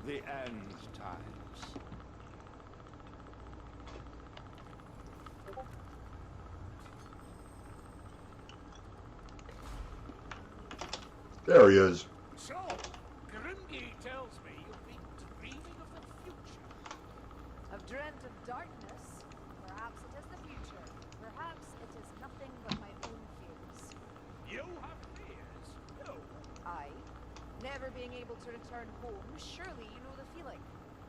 the end times. There he is. So, Grimgate tells me you've been dreaming of the future. I've dreamt of darkness. Perhaps it is the future. Perhaps it is nothing but my own fears. You have fears? No. I, never being able to return home, surely you know the feeling.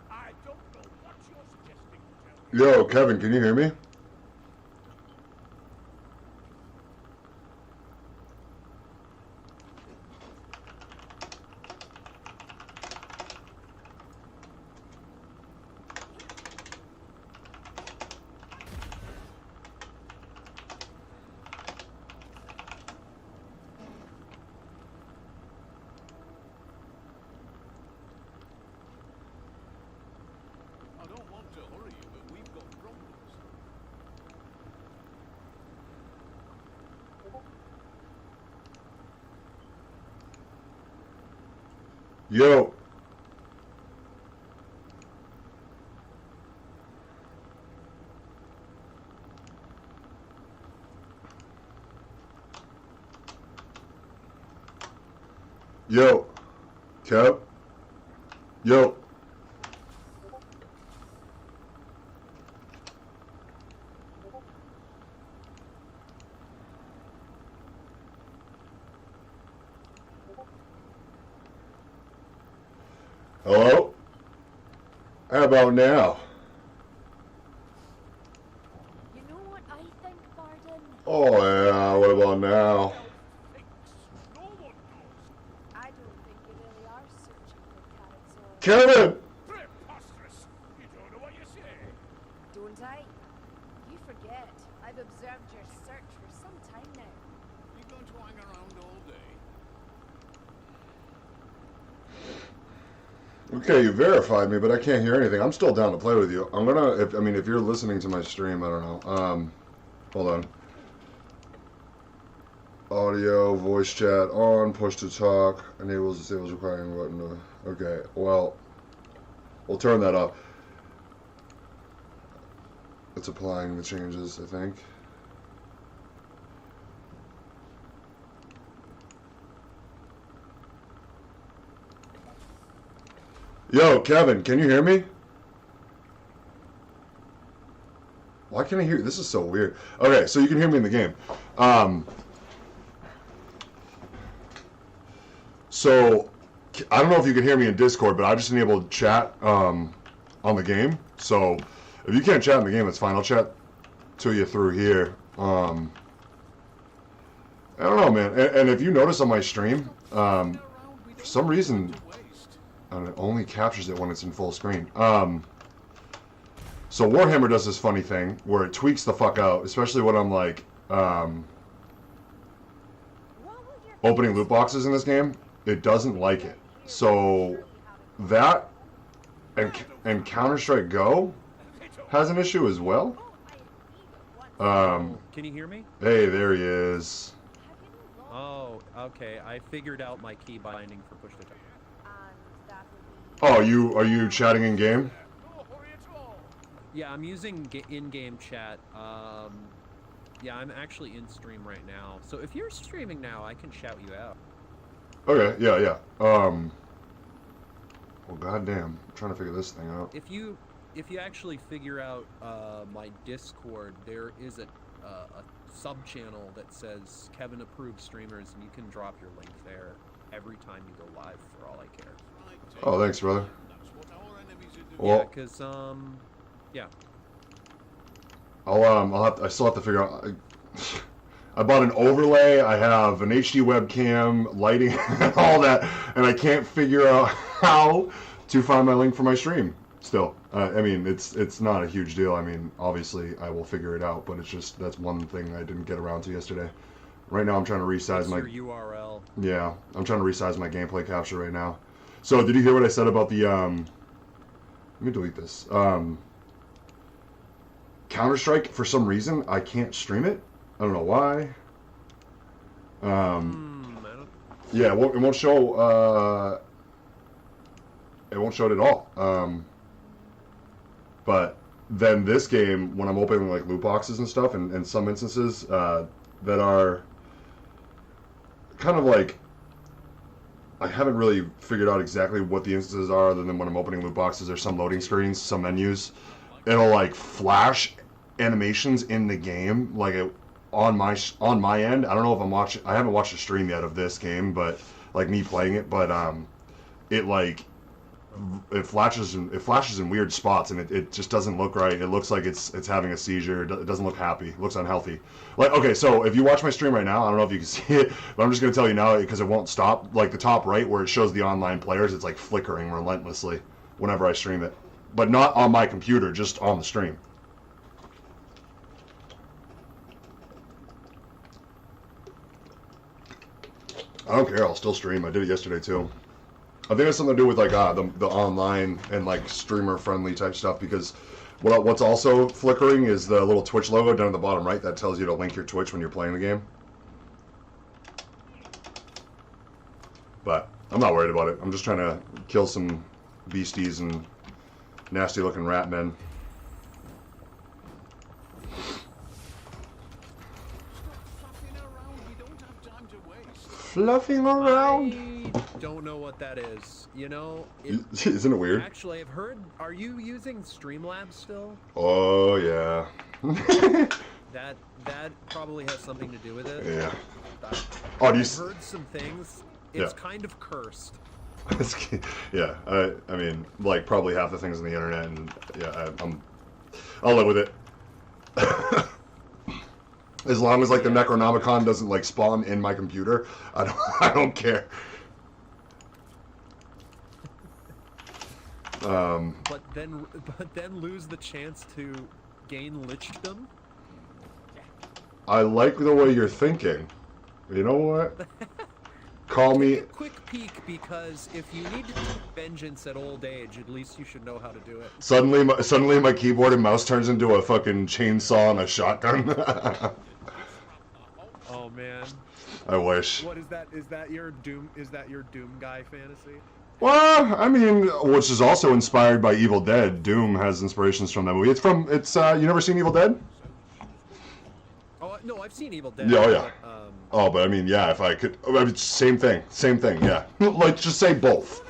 I don't know what you're suggesting, tell me. Yo, Kevin, can you hear me? I don't want to hurry you, but we've got problems. Yo. Yo. Kev. Yo. Hello? How about now? You know what I think, Barden? Oh yeah, what about now? No one knows. I don't think you really are searching for carrots or... Kevin! Preposterous. You don't know what you say. Don't I? You forget. I've observed your search for some time now. You're going to hang around all day. Okay, you verified me, but I can't hear anything. I'm still down to play with you. I'm gonna, if you're listening to my stream, I don't know. Hold on. Audio, voice chat on, push to talk, enables disables requiring button to, okay, well, we'll turn that off. It's applying the changes, I think. Yo, Kevin, can you hear me? Why can't I hear you? This is so weird. Okay, so you can hear me in the game. So, I don't know if you can hear me in Discord, but I just enabled chat on the game. So, if you can't chat in the game, it's fine. I'll chat to you through here. I don't know, man. And if you notice on my stream, for some reason, and it only captures it when it's in full screen. So Warhammer does this funny thing where it tweaks the fuck out, especially when I'm like opening loot boxes in this game. It doesn't like it. So that and Counter-Strike Go has an issue as well. Can you hear me? Hey, there he is. Oh, okay. I figured out my key binding for push to talk. Oh, are you chatting in game? Yeah, I'm using in-game chat. Yeah, I'm actually in stream right now. So if you're streaming now, I can shout you out. Okay, yeah. Well, goddamn, I'm trying to figure this thing out. If you actually figure out my Discord, there is a sub-channel that says Kevin Approved Streamers, and you can drop your link there every time you go live, for all I care. Oh, thanks, brother. Well, yeah, because yeah. I still have to figure out. I bought an overlay. I have an HD webcam, lighting, and all that, and I can't figure out how to find my link for my stream. Still, I mean, it's not a huge deal. I mean, obviously, I will figure it out, but it's just that's one thing I didn't get around to yesterday. Right now, I'm trying to resize my your URL. Yeah, I'm trying to resize my gameplay capture right now. So, did you hear what I said about the Let me delete this. Counter-Strike, for some reason, I can't stream it. I don't know why. Yeah, it won't show. it won't show it at all. But then this game, when I'm opening like loot boxes and stuff, and in some instances that are kind of like, I haven't really figured out exactly what the instances are, other than when I'm opening loot boxes, there's some loading screens, some menus. It'll like flash animations in the game, like on my end. I don't know if I'm watching. I haven't watched a stream yet of this game, but like me playing it. But it flashes in weird spots, and it just doesn't look right. It looks like it's having a seizure. It doesn't look happy. It looks unhealthy. Like, okay, so if you watch my stream right now, I don't know if you can see it, but I'm just gonna tell you now because it won't stop. Like the top right where it shows the online players, it's like flickering relentlessly whenever I stream it, but not on my computer, just on the stream. I don't care. I'll still stream. I did it yesterday too. I think it has something to do with like the online and like streamer friendly type stuff, because what's also flickering is the little Twitch logo down at the bottom right that tells you to link your Twitch when you're playing the game. But I'm not worried about it. I'm just trying to kill some beasties and nasty looking rat men. Fluffing around. I don't know what that is. You know, isn't it weird? Actually, I've heard. Are you using Streamlabs still? Oh yeah. that probably has something to do with it. Yeah. I've heard some things. It's kind of cursed. Yeah. I mean, like probably half the things on the internet, and yeah, I'll live with it. As long as like the Necronomicon doesn't like spawn in my computer, I don't care. But then lose the chance to gain lichdom. I like the way you're thinking. You know what? Call me. Take a quick peek, because if you need to take vengeance at old age, at least you should know how to do it. Suddenly my keyboard and mouse turns into a fucking chainsaw and a shotgun. Oh man. I wish. What is that? Is that your Doom? Is that your Doom guy fantasy? Well, I mean, which is also inspired by Evil Dead. Doom has inspirations from that movie. You never seen Evil Dead? Oh no, I've seen Evil Dead. Yeah, oh yeah. But, but I mean, yeah, if I could, I mean, same thing, yeah. Like, just say both.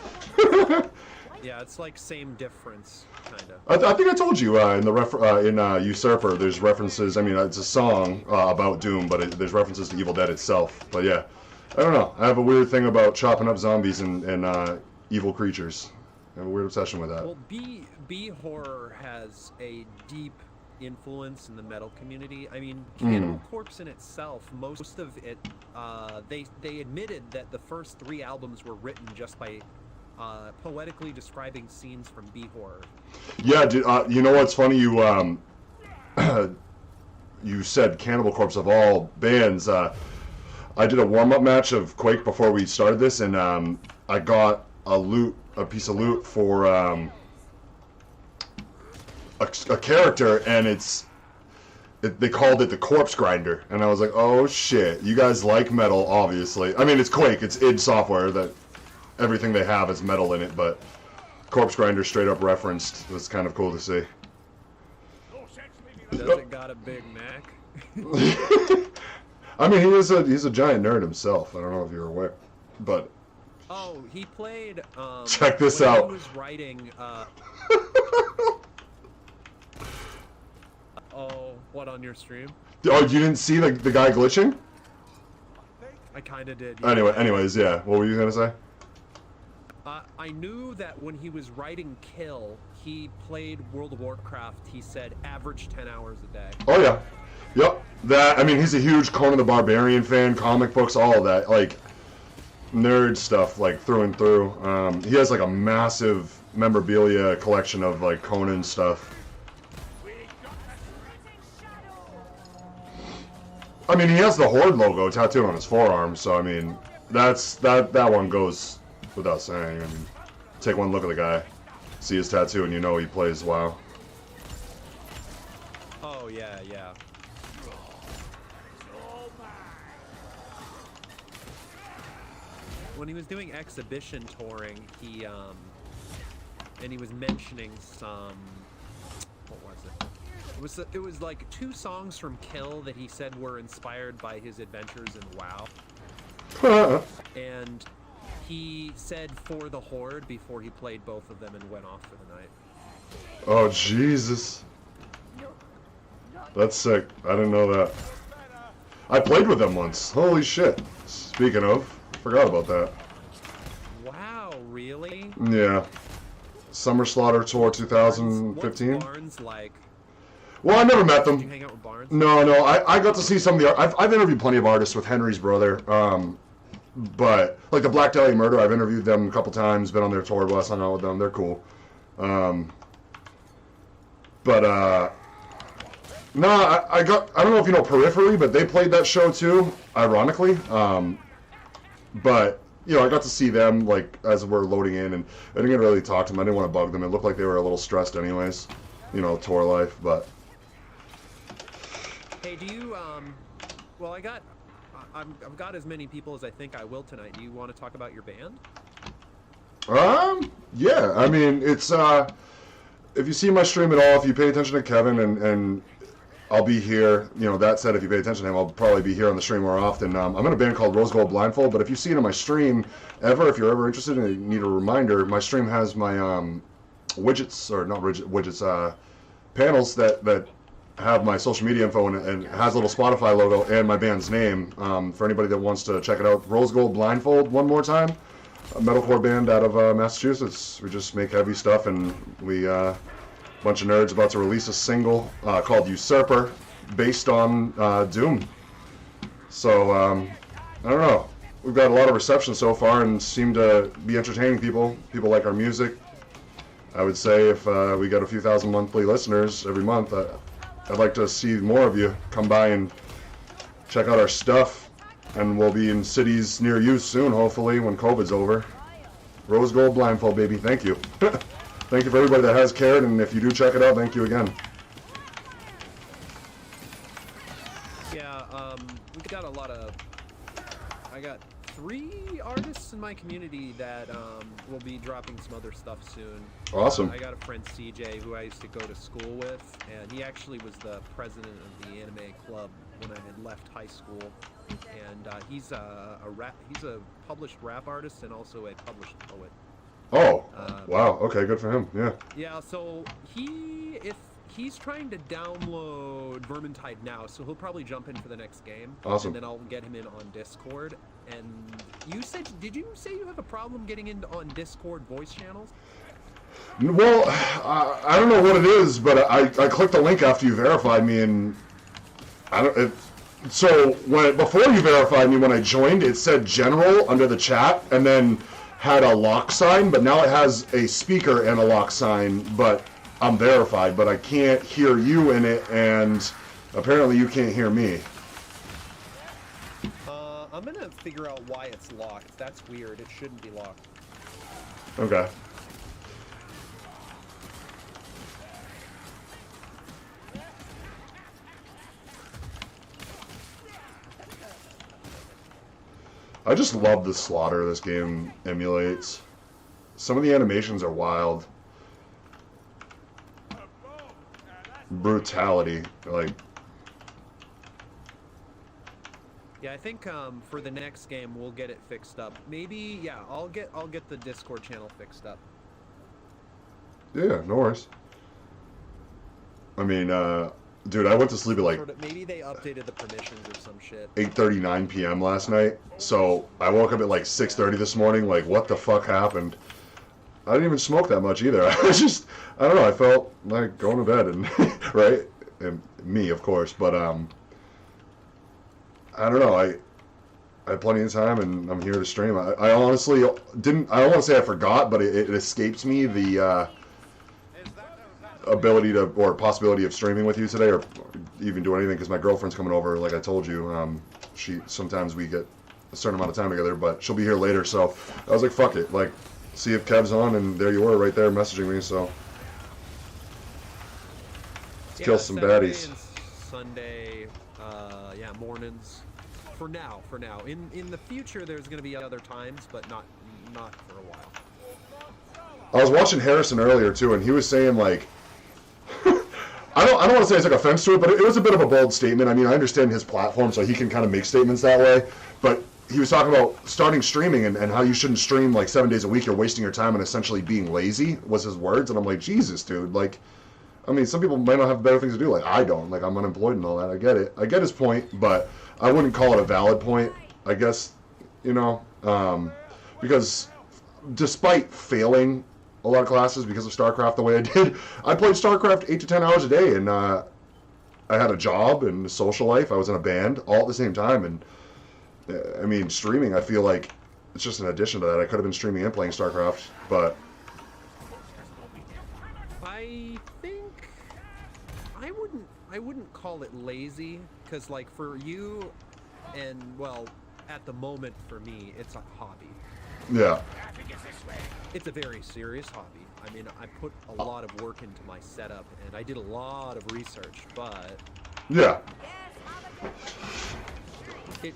Yeah, it's like same difference, kind of. I think I told you in Usurper, there's references. I mean, it's a song about Doom, but there's references to Evil Dead itself. But yeah, I don't know. I have a weird thing about chopping up zombies and evil creatures. I have a weird obsession with that. Well, B horror has a deep influence in the metal community. I mean, Cannibal Corpse in itself, most of it, they admitted that the first 3 albums were written just by poetically describing scenes from B horror. Yeah, dude. You know what's funny? You you said Cannibal Corpse of all bands. I did a warm-up match of Quake before we started this, and I got a piece of loot for a character, and they called it the Corpse Grinder, and I was like, oh shit, you guys like metal, obviously. I mean, it's Quake, it's id Software, that everything they have is metal in it, but Corpse Grinder straight up referenced. It was kind of cool to see. Does it got a Big Mac? I mean, he's a giant nerd himself. I don't know if you're aware, but oh, he played. Check this when out. He was writing. Oh, what, on your stream? Oh, you didn't see the guy glitching? I kind of did. Yeah. Anyways, yeah. What were you gonna say? I knew that when he was writing Kill, he played World of Warcraft. He said average 10 hours a day. Oh yeah, yep. I mean, he's a huge Conan the Barbarian fan, comic books, all of that, like nerd stuff, like through and through. He has like a massive memorabilia collection of like Conan stuff. I mean, he has the Horde logo tattooed on his forearm, so I mean, that one goes without saying. I mean, take one look at the guy, see his tattoo, and you know he plays WoW. Oh yeah, yeah. When he was doing exhibition touring, he and he was mentioning some. What was it? It was like 2 songs from Kill that he said were inspired by his adventures in WoW. And he said For the Horde before he played both of them and went off for the night. Oh, Jesus. That's sick. I didn't know that. I played with them once. Holy shit. Speaking of, forgot about that. Wow, really? Yeah. Summer Slaughter Tour 2015. What's Barnes like? Well, I never met them. Did you hang out with Barnes? No. I got to see some of the... I've interviewed plenty of artists with Henry's brother. But, like the Black Dahlia Murder, I've interviewed them a couple times, been on their tour bus, hung out with them. They're cool. No, I don't know if you know Periphery, but they played that show too, ironically. But, you know, I got to see them, like, as we're loading in, and I didn't really talk to them. I didn't want to bug them. It looked like they were a little stressed anyways, you know, tour life, but... Hey, do you, well, I've got as many people as I think I will tonight. Do you want to talk about your band? Yeah, I mean, it's, if you see my stream at all, if you pay attention to Kevin, and I'll be here, you know, that said, if you pay attention to him, I'll probably be here on the stream more often. I'm in a band called Rose Gold Blindfold, but if you see it in my stream, if you're ever interested and you need a reminder, my stream has my, widgets, or not widgets, panels that have my social media info and has a little Spotify logo and my band's name, for anybody that wants to check it out. Rose Gold Blindfold, one more time. A metalcore band out of Massachusetts. We just make heavy stuff, and we bunch of nerds about to release a single called Usurper, based on Doom. So I don't know. We've got a lot of reception so far, and seem to be entertaining people. People like our music. I would say if we got a few thousand monthly listeners every month, I'd like to see more of you come by and check out our stuff. And we'll be in cities near you soon, hopefully, when COVID's over. Rose Gold Blindfold, baby. Thank you. Thank you for everybody that has cared, and if you do check it out, thank you again. Yeah, we've got a lot of... I got 3 artists in my community that will be dropping some other stuff soon. Awesome. I got a friend, CJ, who I used to go to school with, and he actually was the president of the anime club when I had left high school. And he's a published rap artist and also a published poet. Oh, wow. Okay, good for him. Yeah. Yeah, so if he's trying to download Vermintide now, so he'll probably jump in for the next game. Awesome. And then I'll get him in on Discord. And did you say you have a problem getting into on Discord voice channels? Well, I don't know what it is, but I clicked the link after you verified me, and so before you verified me, when I joined, it said general under the chat, and then had a lock sign, but now it has a speaker and a lock sign, but I'm verified, but I can't hear you in it, and apparently you can't hear me. I'm gonna figure out why it's locked. That's weird. It shouldn't be locked. Okay. I just love the slaughter this game emulates. Some of the animations are wild. Brutality, like... Yeah, I think for the next game we'll get it fixed up. Maybe, yeah, I'll get the Discord channel fixed up. Yeah, no worries. I mean, dude, I went to sleep at like... Maybe they updated the permissions or some shit. 8:39 p.m. last night, so I woke up at like 6:30 this morning, like, what the fuck happened? I didn't even smoke that much either. I don't know, I felt like going to bed, and right? And me, of course, but, I don't know, I had plenty of time, and I'm here to stream. I honestly didn't, I don't want to say I forgot, but it escapes me the, ability to, or possibility of streaming with you today, or even do anything, because my girlfriend's coming over, like I told you. Sometimes we get a certain amount of time together, but she'll be here later, so I was like, fuck it, like, see if Kev's on, and there you were, right there, messaging me, so. Let's kill some Saturday baddies. And Sunday, yeah, mornings. For now. In the future, there's gonna be other times, but not for a while. I was watching Harrison earlier too, and he was saying like, I don't want to say I took offense to it, but it was a bit of a bold statement. I mean, I understand his platform, so he can kind of make statements that way. But he was talking about starting streaming and how you shouldn't stream like 7 days a week. You're wasting your time and essentially being lazy, was his words. And I'm like, Jesus, dude. Like, I mean, some people might not have better things to do. Like, I don't. Like, I'm unemployed and all that. I get it. I get his point, but I wouldn't call it a valid point, I guess, you know, because despite failing a lot of classes because of StarCraft the way I did, I played StarCraft 8 to 10 hours a day, and I had a job and a social life. I was in a band all at the same time, and I mean, streaming, I feel like it's just an addition to that. I could have been streaming and playing StarCraft, but I think I wouldn't call it lazy, because like for you, and well, at the moment for me, it's a hobby. yeah. It's a very serious hobby. I mean, I put a lot of work into my setup, and I did a lot of research, but Yeah.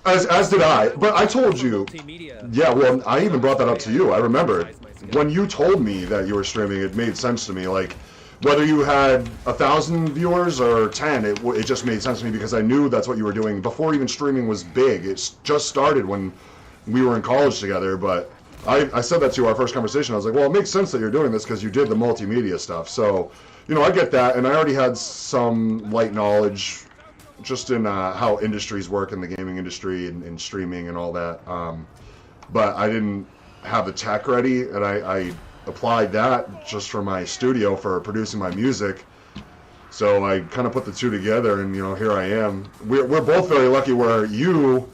As did I, but I told you. Multimedia. Yeah, well, I even brought that up to you. I remember when you told me that you were streaming, it made sense to me. Like, whether you had 1,000 viewers or 10, it just made sense to me because I knew that's what you were doing before even streaming was big. It's just started when we were in college together, but I said that to you our first conversation. I was like, well, it makes sense that you're doing this because you did the multimedia stuff. So, you know, I get that, and I already had some light knowledge just in how industries work in the gaming industry and streaming and all that. But I didn't have the tech ready, and I applied that just for my studio for producing my music. So I kind of put the two together, and, you know, here I am. We're both very lucky where you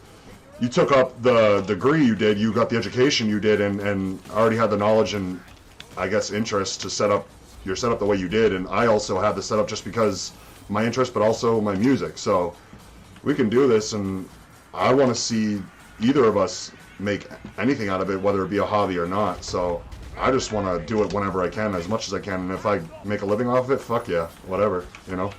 took up the degree you did, you got the education you did, and already had the knowledge and, I guess, interest to set up your setup the way you did. And I also had the setup just because my interest, but also my music. So we can do this, and I want to see either of us make anything out of it, whether it be a hobby or not. So I just want to do it whenever I can, as much as I can. And if I make a living off of it, fuck yeah, whatever, you know?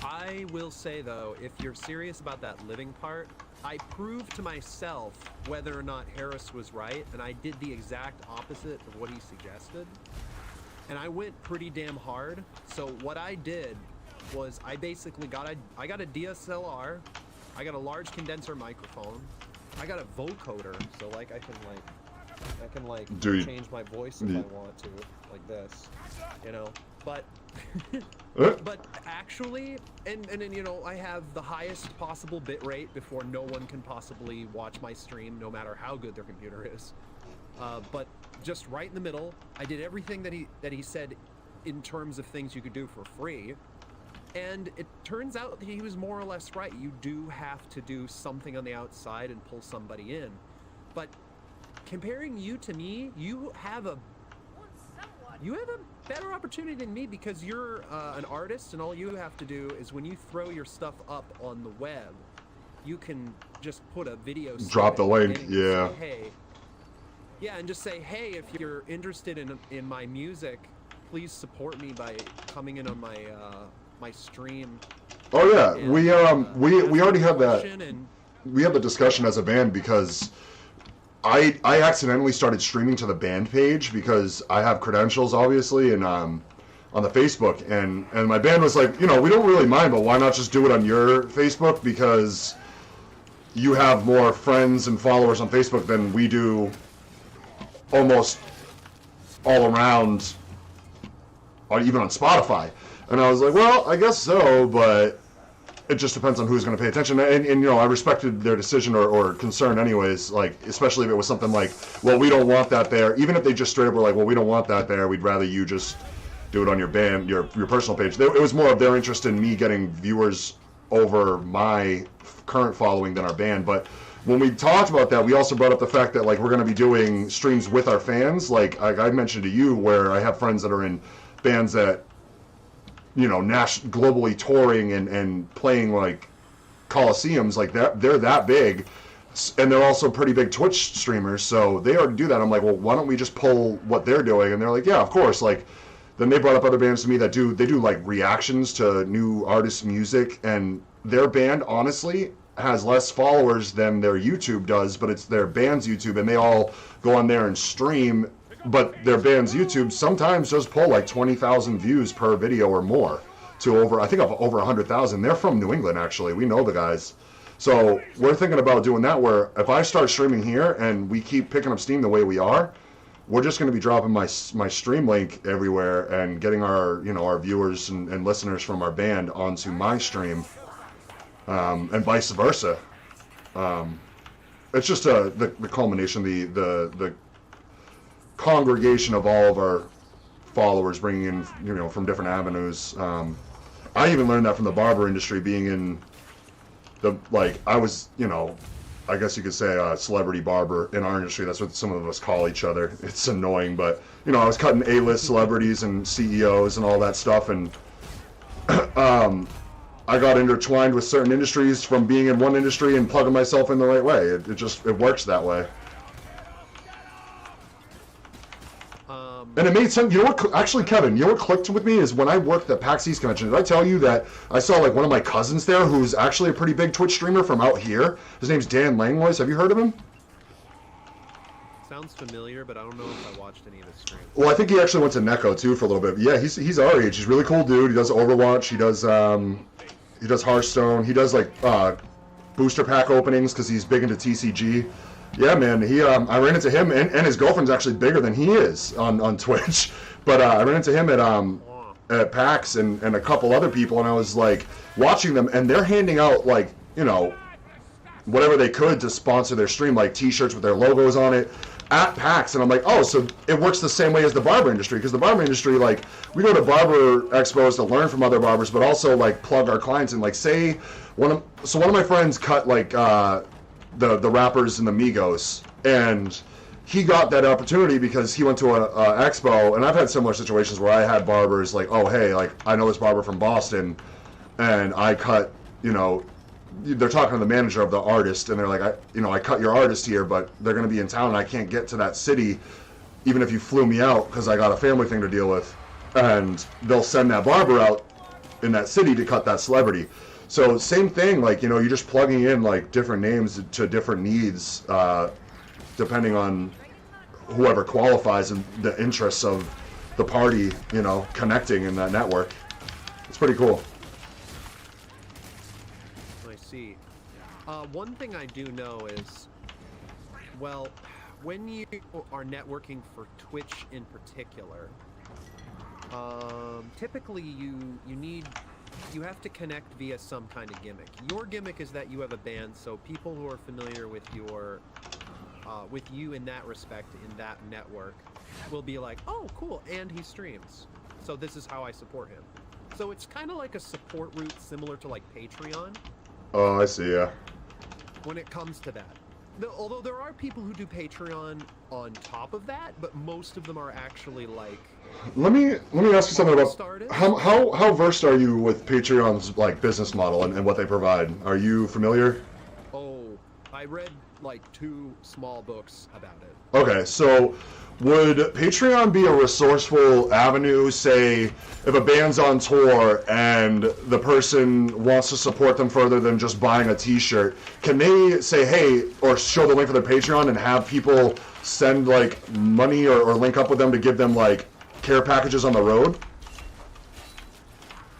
I will say, though, if you're serious about that living part, I proved to myself whether or not Harris was right, and I did the exact opposite of what he suggested. And I went pretty damn hard. So what I did was I basically got I got a DSLR, I got a large condenser microphone, I got a vocoder, so like I can change my voice if I want to, like this, you know. But but actually, and you know, I have the highest possible bit rate before no one can possibly watch my stream, no matter how good their computer is. But just right in the middle, I did everything that he said in terms of things you could do for free. And it turns out that he was more or less right. You do have to do something on the outside and pull somebody in. But comparing you to me, you have a better opportunity than me, because you're an artist, and all you have to do is when you throw your stuff up on the web, you can just put a video, drop the link, yeah. Say, hey, yeah, and just say, hey, if you're interested in my music, please support me by coming in on my my stream. Oh yeah, and, we already had that. And we had the discussion as a band because I accidentally started streaming to the band page because I have credentials, obviously, and on the Facebook, and my band was like, you know, we don't really mind, but why not just do it on your Facebook, because you have more friends and followers on Facebook than we do almost all around, even on Spotify. And I was like, well, I guess so, but it just depends on who's going to pay attention. And you know, I respected their decision or concern anyways, like, especially if it was something like, well, we don't want that there. Even if they just straight up were like, well, we don't want that there, we'd rather you just do it on your band, your personal page. It was more of their interest in me getting viewers over my current following than our band. But when we talked about that, we also brought up the fact that, like, we're going to be doing streams with our fans. Like I mentioned to you, where I have friends that are in bands that, you know, globally touring and playing like coliseums, like that. They're that big, and they're also pretty big Twitch streamers, so they already do that. I'm like, well, why don't we just pull what they're doing? And they're like, yeah, of course. Like, then they brought up other bands to me that do like reactions to new artists' music, and their band honestly has less followers than their YouTube does, but it's their band's YouTube, and they all go on there and stream but their band's YouTube sometimes does pull like 20,000 views per video or more to over, I think of over 100,000. They're from New England, actually. We know the guys. So we're thinking about doing that where if I start streaming here and we keep picking up steam the way we are, we're just going to be dropping my stream link everywhere and getting our, you know, our viewers and listeners from our band onto my stream, and vice versa. It's just the culmination, the congregation of all of our followers bringing in, you know, from different avenues. I even learned that from the barber industry, being in the, like, I was, you know, I guess you could say a celebrity barber in our industry. That's what some of us call each other. It's annoying, but, you know, I was cutting A-list celebrities and CEOs and all that stuff, and I got intertwined with certain industries from being in one industry and plugging myself in the right way. It works that way. And it made sense. You know what? Actually, Kevin, you know what clicked with me is when I worked at PAX East Convention. Did I tell you that I saw like one of my cousins there who's actually a pretty big Twitch streamer from out here? His name's Dan Langlois. Have you heard of him? Sounds familiar, but I don't know if I watched any of his streams. Well, I think he actually went to Neko too for a little bit. Yeah, he's our age. He's a really cool dude. He does Overwatch. He does Hearthstone. He does like booster pack openings because he's big into TCG. Yeah, man. I ran into him, and his girlfriend's actually bigger than he is on Twitch. But I ran into him at PAX and a couple other people, and I was like watching them, and they're handing out like, you know, whatever they could to sponsor their stream, like T-shirts with their logos on it at PAX. And I'm like, oh, so it works the same way as the barber industry, because the barber industry, like, we go to barber expos to learn from other barbers, but also like plug our clients and like say one of my friends cut like the rappers and the Migos, and he got that opportunity because he went to a expo. And I've had similar situations where I had barbers like, oh, hey, like, I know this barber from Boston, and I cut, you know, they're talking to the manager of the artist, and they're like, I cut your artist here, but they're going to be in town, and I can't get to that city, even if you flew me out, because I got a family thing to deal with. And they'll send that barber out in that city to cut that celebrity. So same thing, like, you know, you're just plugging in like different names to different needs, depending on whoever qualifies and the interests of the party, you know, connecting in that network. It's pretty cool. I see. One thing I do know is, well, when you are networking for Twitch in particular, typically you have to connect via some kind of gimmick. Your gimmick is that you have a band, so people who are familiar with your with you in that respect, in that network, will be like, oh, cool, and he streams, so this is how I support him. So it's kind of like a support route similar to like Patreon. Oh, I see, yeah. When it comes to that. Although there are people who do Patreon on top of that, but most of them are actually like... Let me ask you something about how versed are you with Patreon's like business model and what they provide? Are you familiar? Oh, I read like 2 small books about it. Okay, so would Patreon be a resourceful avenue, say, if a band's on tour and the person wants to support them further than just buying a t-shirt, can they say, hey, or show the link for their Patreon and have people send, like, money or link up with them to give them, like, care packages on the road?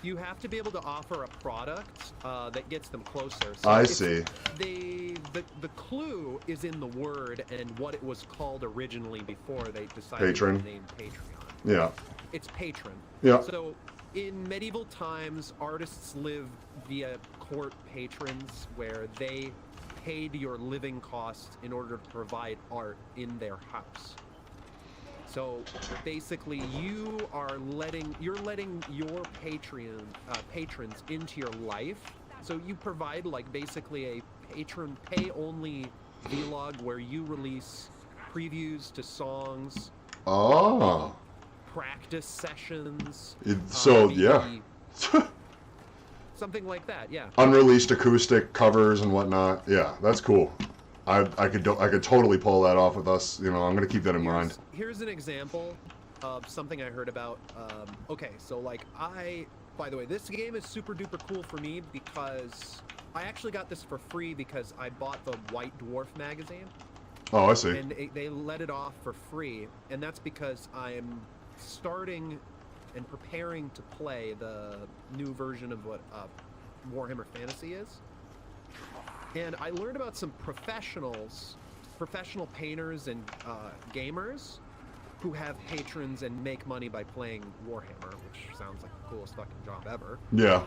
You have to be able to offer a product that gets them closer. So I see. The clue is in the word and what it was called originally before they decided Patron. to name Patreon. Yeah. It's patron. Yeah. So in medieval times, artists lived via court patrons where they paid your living costs in order to provide art in their house. So basically, you're letting your patrons into your life. So you provide like basically a patron pay-only vlog where you release previews to songs. Oh. Practice sessions. Yeah. Something like that, yeah. Unreleased acoustic covers and whatnot. Yeah, that's cool. I could totally pull that off with us. You know, I'm gonna keep that in mind. Here's an example of something I heard about. Okay, so like by the way, this game is super duper cool for me because I actually got this for free because I bought the White Dwarf magazine. Oh, I see. And they let it off for free, and that's because I'm starting and preparing to play the new version of what Warhammer Fantasy is. And I learned about some professional painters and gamers who have patrons and make money by playing Warhammer, which sounds like the coolest fucking job ever. Yeah.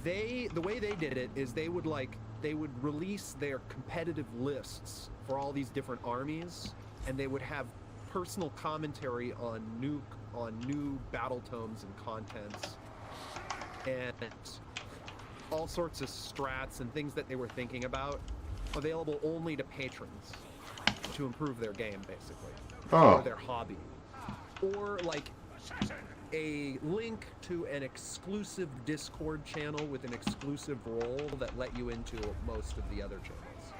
The way they did it is they would release their competitive lists for all these different armies, and they would have personal commentary on new battle tomes and contents, and all sorts of strats and things that they were thinking about, available only to patrons to improve their game, basically, or their hobby, or like a link to an exclusive Discord channel with an exclusive role that let you into most of the other channels.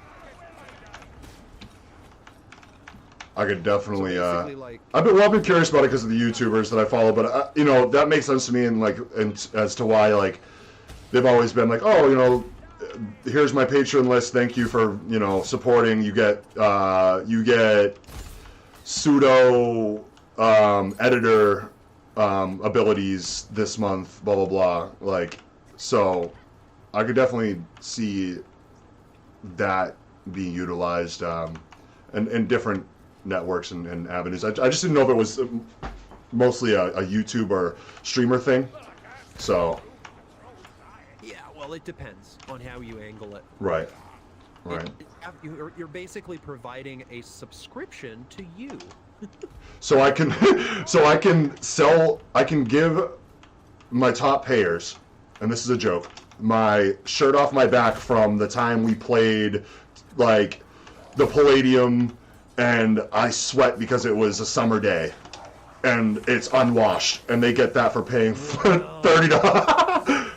I could definitely. So like, I've been curious about it because of the YouTubers that I follow, but that makes sense to me, and as to why they've always been like, oh, here's my Patreon list. Thank you for supporting. You get pseudo editor abilities this month. Blah blah blah. So I could definitely see that being utilized in different networks and avenues. I just didn't know if it was mostly a YouTube or streamer thing. So. Yeah, well, it depends on how you angle it. Right. You're basically providing a subscription to you. So I can give my top payers, and this is a joke, my shirt off my back from the time we played the Palladium, and I sweat because it was a summer day, and it's unwashed, and they get that for paying $30.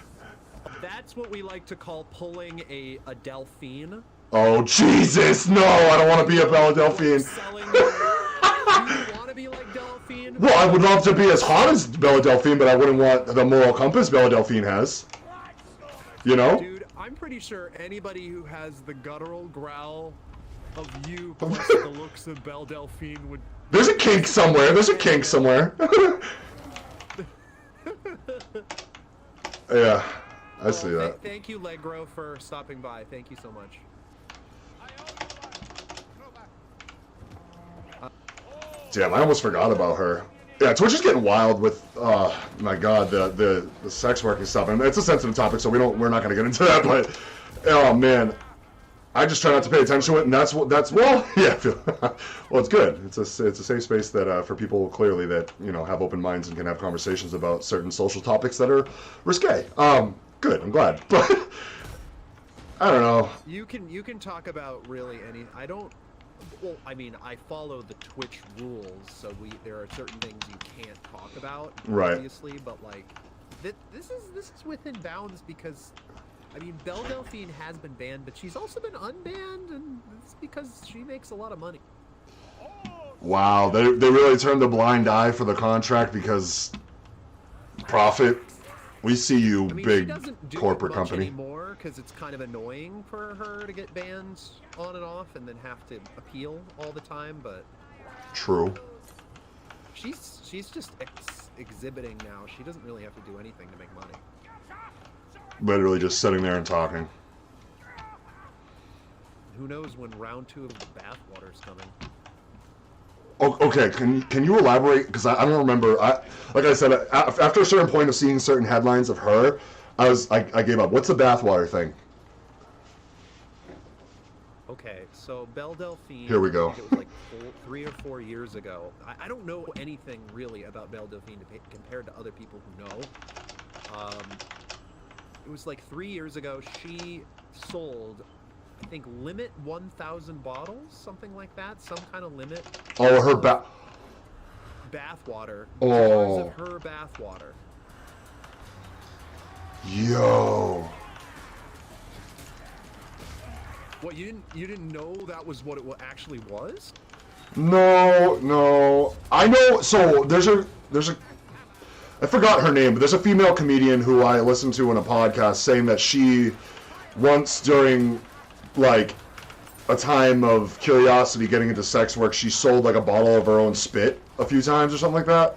That's what we like to call pulling a Delphine. Oh Jesus, no! I don't want to be a Bella Delphine. Do you want to be like Delphine? Well, I would love to be as hot as Bella Delphine, but I wouldn't want the moral compass Bella Delphine has. Dude, I'm pretty sure anybody who has the guttural growl of you plus the looks of Belle Delphine would... There's a kink somewhere. Yeah, I see that. Thank you, Legro, for stopping by. Thank you so much. Damn, I almost forgot about her. Yeah, Twitch is getting wild with, my God, the sex work and stuff. And it's a sensitive topic, so we're not going to get into that. But, oh man, I just try not to pay attention to it, and well, yeah. Well, it's good. It's a safe space that for people clearly that have open minds and can have conversations about certain social topics that are risque. Good. I'm glad. But I don't know. You can talk about really any. I don't. Well, I mean, I follow the Twitch rules, so there are certain things you can't talk about, right? Obviously, but this is within bounds because, I mean, Belle Delphine has been banned, but she's also been unbanned, and it's because she makes a lot of money. Wow, they really turned a blind eye for the contract because profit. We see you, big she doesn't do corporate it much company. Anymore because it's kind of annoying for her to get banned on and off and then have to appeal all the time. But true. She's just exhibiting now. She doesn't really have to do anything to make money. Literally just sitting there and talking. Who knows when round 2 of the bathwater is coming? Okay, can you elaborate? Because I don't remember. Like I said, after a certain point of seeing certain headlines of her, I gave up. What's the bathwater thing? Okay, so Belle Delphine. Here we go. I think it was like 3 or 4 years ago. I don't know anything really about Belle Delphine compared to other people who know. It was like 3 years ago. She sold, I think, limit 1,000 bottles, something like that, some kind of limit. Oh, her bathwater. Oh. Jars of her bathwater. Yo. What, you didn't know that was what it actually was? No. I know. So there's a. I forgot her name, but there's a female comedian who I listened to in a podcast saying that she once during a time of curiosity getting into sex work, she sold like a bottle of her own spit a few times or something like that.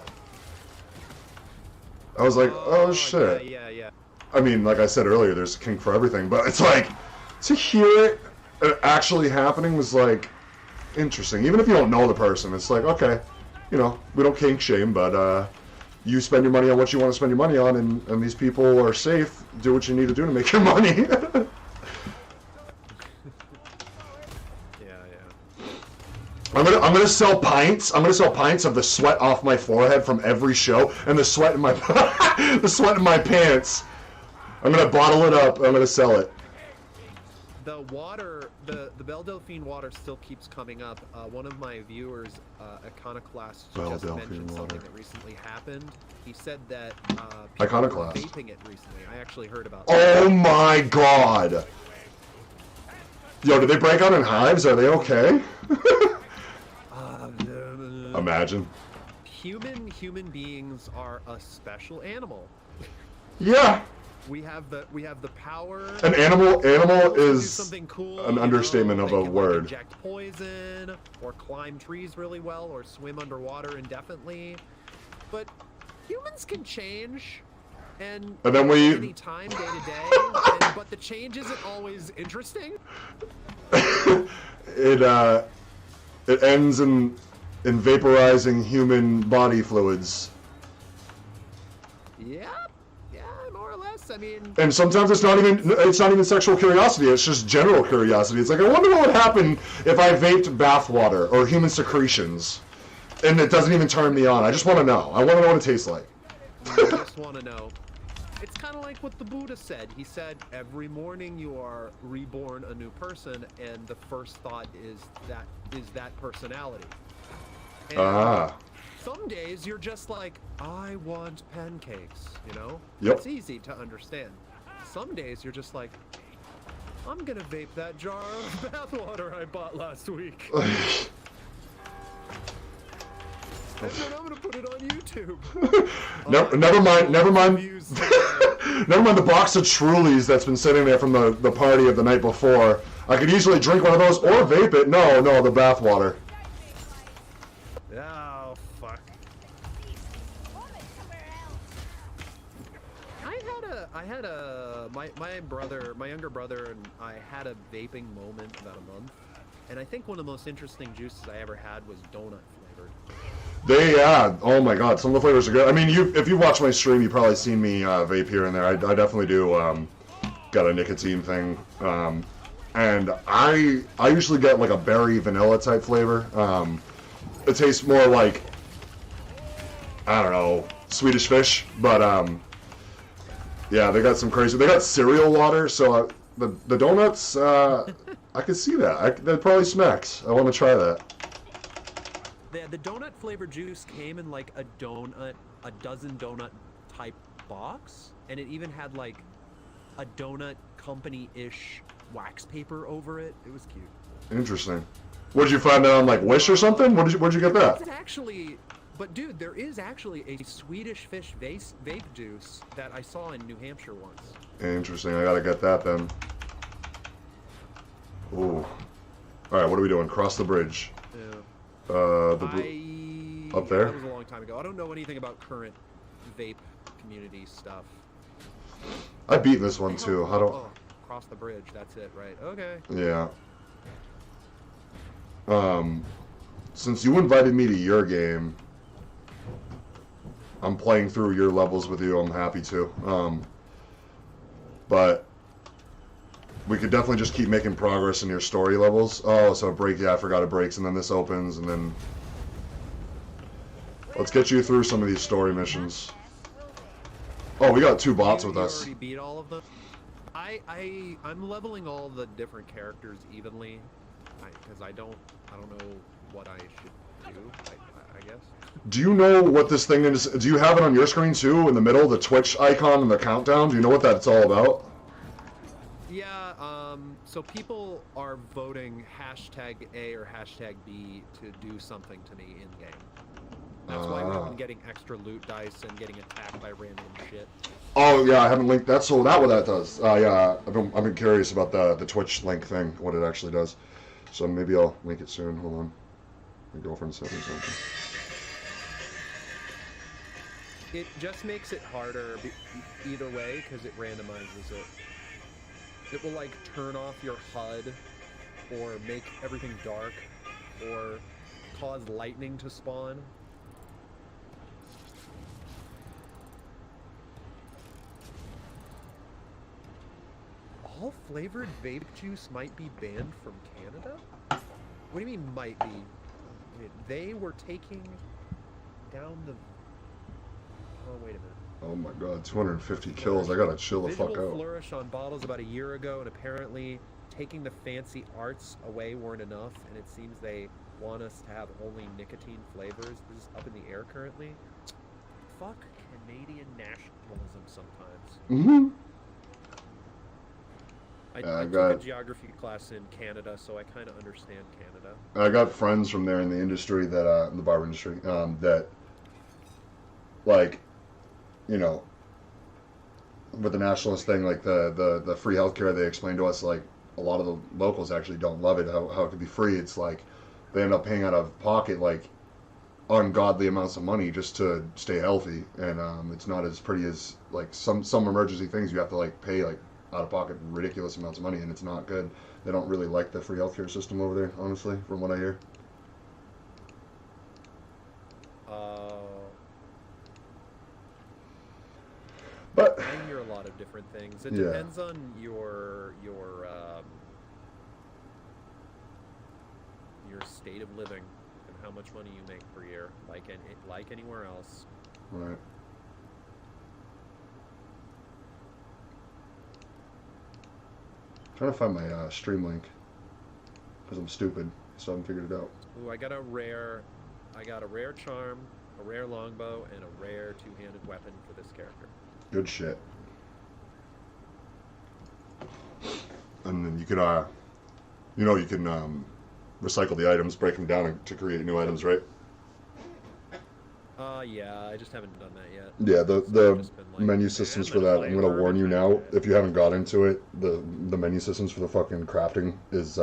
I was like, oh shit. Yeah. I mean, like I said earlier, there's a kink for everything, but it's like, to hear it actually happening was like, interesting. Even if you don't know the person, it's like, okay, you know, we don't kink shame, but you spend your money on what you want to spend your money on, and these people are safe. Do what you need to do to make your money. I'm gonna sell pints. I'm gonna sell pints of the sweat off my forehead from every show, and the sweat in my the sweat in my pants. I'm gonna bottle it up. I'm gonna sell it. The water, the Belle Delphine water still keeps coming up. One of my viewers, Iconoclast, just mentioned something that recently happened. He said that people were vaping it recently. I actually heard about that. Oh my god! Yo, did they break out in hives? Are they okay? Imagine. Human beings are a special animal. Yeah. We have the power. An animal is something cool, an understatement of a word. Like, inject poison, or climb trees really well, or swim underwater indefinitely. But humans can change, and then any time, day to day. But the change isn't always interesting. It ends in vaporizing human body fluids. Yeah, more or less. I mean, and sometimes it's not even sexual curiosity. It's just general curiosity. It's like, I wonder what would happen if I vaped bathwater or human secretions, and it doesn't even turn me on. I just want to know. I want to know what it tastes like. I just want to know. It's kind of like what the Buddha said. He said, every morning you are reborn a new person, and the first thought is that personality. And some days you're just like, I want pancakes, you know? Yep. It's easy to understand. Some days you're just like, I'm gonna vape that jar of bathwater I bought last week. And then I'm gonna put it on YouTube. Never mind. Never mind the box of Trulies that's been sitting there from the party of the night before. I could easily drink one of those or vape it. No, the bathwater. Oh fuck! My younger brother, and I had a vaping moment about a month, and I think one of the most interesting juices I ever had was donut flavored. Oh my god, some of the flavors are good. I mean, if you watch my stream, you've probably seen me vape here and there. I definitely do got a nicotine thing, and I usually get like a berry vanilla type flavor. It tastes more like, I don't know, Swedish Fish, but yeah, they got some crazy. They got cereal water, so the donuts, I could see that. That probably smacks. I want to try that. The donut flavored juice came in like a dozen donut type box, and it even had like a donut company-ish wax paper over it. It was cute. Interesting. What'd you find that on like Wish or something? Where'd you get that? It's actually, but dude, there is actually a Swedish Fish vape juice that I saw in New Hampshire once. Interesting. I gotta get that then. Ooh. All right, what are we doing? Cross the bridge. Yeah. Up there? That was a long time ago. I don't know anything about current vape community stuff. I beat this one too. How do? Oh, cross the bridge. That's it, right? Okay. Yeah. Since you invited me to your game, I'm playing through your levels with you. I'm happy to. But we could definitely just keep making progress in your story levels. Oh, so break. Yeah, I forgot it breaks, and then this opens, and then let's get you through some of these story missions. Oh, we got 2 bots with us. You already beat all of them. I'm leveling all the different characters evenly, because I don't know what I should do. I guess. Do you know what this thing is? Do you have it on your screen too, in the middle, the Twitch icon and the countdown? Do you know what that's all about? Yeah. So people are voting #A or #B to do something to me in game. That's why we've been getting extra loot dice and getting attacked by random shit. Oh yeah, I haven't linked. That's what that does. Yeah, I've been curious about the Twitch link thing, what it actually does. So maybe I'll link it soon. Hold on. My girlfriend sent me something. It just makes it harder either way because it randomizes it. It will like turn off your HUD or make everything dark or cause lightning to spawn. All flavored vape juice might be banned from Canada? What do you mean might be? They were taking down the... Oh, wait a minute. Oh my god, 250 kills. I gotta chill the fuck Visual out. flourish on bottles about a year ago, and apparently taking the fancy arts away weren't enough, and it seems they want us to have only nicotine flavors. This is up in the air currently. Fuck Canadian nationalism sometimes. Mm-hmm. I took a geography class in Canada, so I kind of understand Canada. I got friends from there in the industry that, in the barber industry, that, like, you know, with the nationalist thing, like the free healthcare, they explained to us, like, a lot of the locals actually don't love it, how it could be free. It's like they end up paying out of pocket, like, ungodly amounts of money just to stay healthy, and it's not as pretty as, like, some emergency things you have to, like, pay, like, out of pocket ridiculous amounts of money, and it's not good. They don't really like the free healthcare system over there, honestly, from what I hear. But I hear a lot of different things. It yeah. depends on your state of living and how much money you make per year, like anywhere else. Right. Trying to find my stream link because I'm stupid, so I haven't figured it out. Ooh, I got a rare charm, a rare longbow, and a rare two-handed weapon for this character. Good shit. And then you could, you can recycle the items, break them down to create new items, right? Yeah, I just haven't done that yet. Yeah, the like, menu systems for that, I'm gonna warn you now, if you haven't got into it, the menu systems for the fucking crafting is,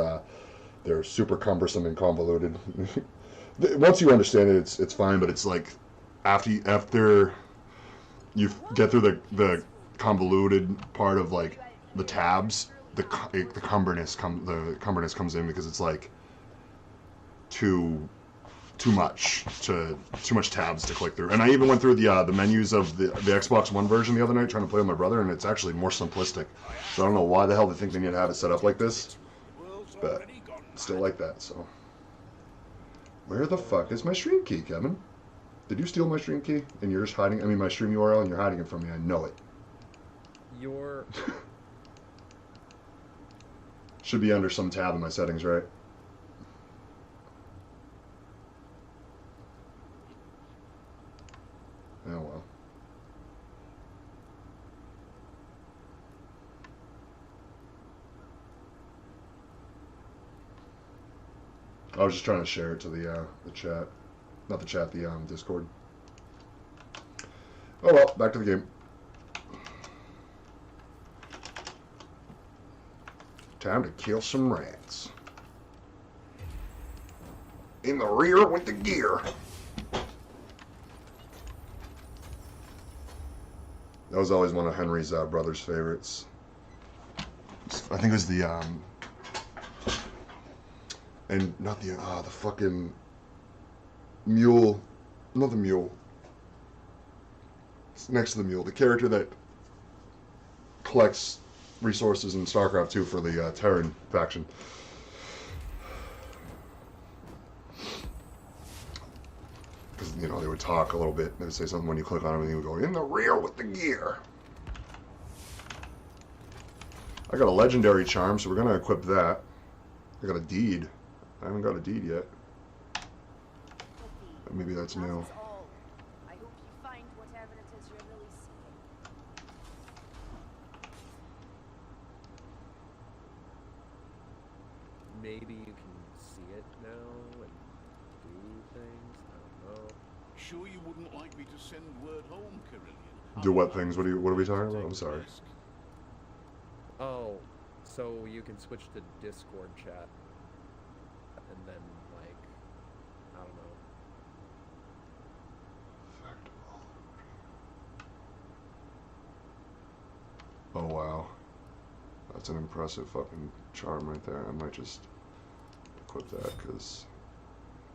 they're super cumbersome and convoluted. Once you understand it, it's fine, but it's like, after you get through the convoluted part of, like, the tabs, the cumberness comes in, because it's like too much tabs to click through. And I even went through the menus of the Xbox One version the other night trying to play with my brother, and it's actually more simplistic. So I don't know why the hell they think they need to have it set up like this, but still like that. So where the fuck is my stream key, Kevin? Did you steal my stream key and you're just hiding? I mean, my stream URL, and you're hiding it from me. I know it. Should be under some tab in my settings, right? Oh well. I was just trying to share it to the chat. Not the chat, the Discord. Oh well, back to the game. Time to kill some rats. In the rear with the gear. That was always one of Henry's brother's favorites. I think it was the and not the fucking mule, not the mule. It's next to the mule, the character that collects resources in StarCraft 2 for the Terran faction. Because, you know, they would talk a little bit. They would say something when you click on him, and he would go, in the rear with the gear. I got a legendary charm, so we're going to equip that. I got a deed. I haven't got a deed yet. Maybe that's new. I hope you find whatever it is you're really seeking. Maybe you can see it now and do things. I don't know. Sure you wouldn't like me to send word home, Carillion? Do what things? What are we talking about? I'm sorry. Oh, so you can switch to Discord chat. Oh wow. That's an impressive fucking charm right there. I might just equip that because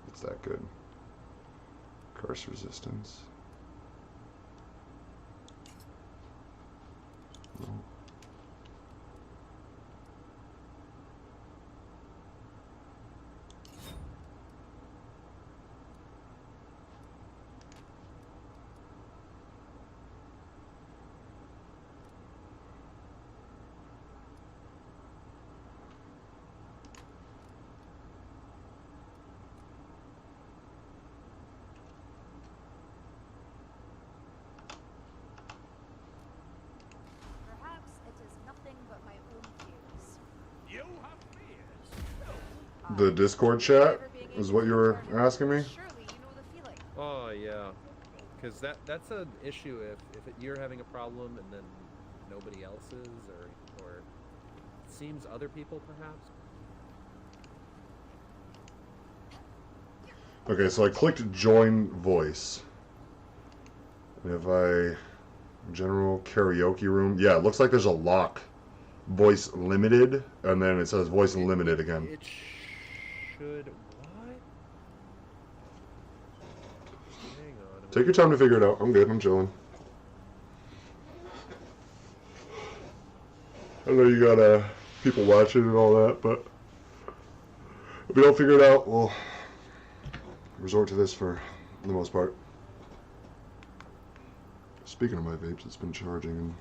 it's that good. Curse resistance. No. Perhaps it is nothing but my own fears. You have fears? No. The Discord chat is what you were asking me? Surely you know the feeling. Oh yeah, because that's an issue if you're having a problem and then nobody else is, or it seems other people perhaps. Okay, so I clicked join voice. And if I general karaoke room, yeah, it looks like there's a lock. Voice limited, and then it says voice limited again. It should what? Hang on. Take your time to figure it out. I'm good. I'm chilling. I know you got people watching and all that, but if we don't figure it out, we'll resort to this for the most part. Speaking of my vapes, it's been charging and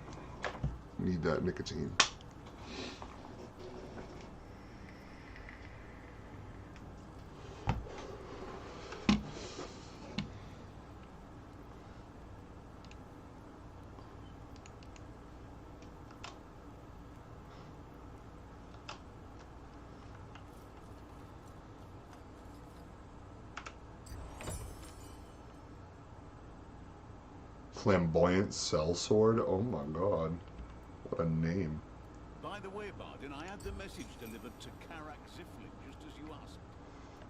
need that nicotine. Flamboyant Sellsword? Oh my god. What a name. By the way, Bardin, I had the message delivered to Karak Ziflin, just as you asked.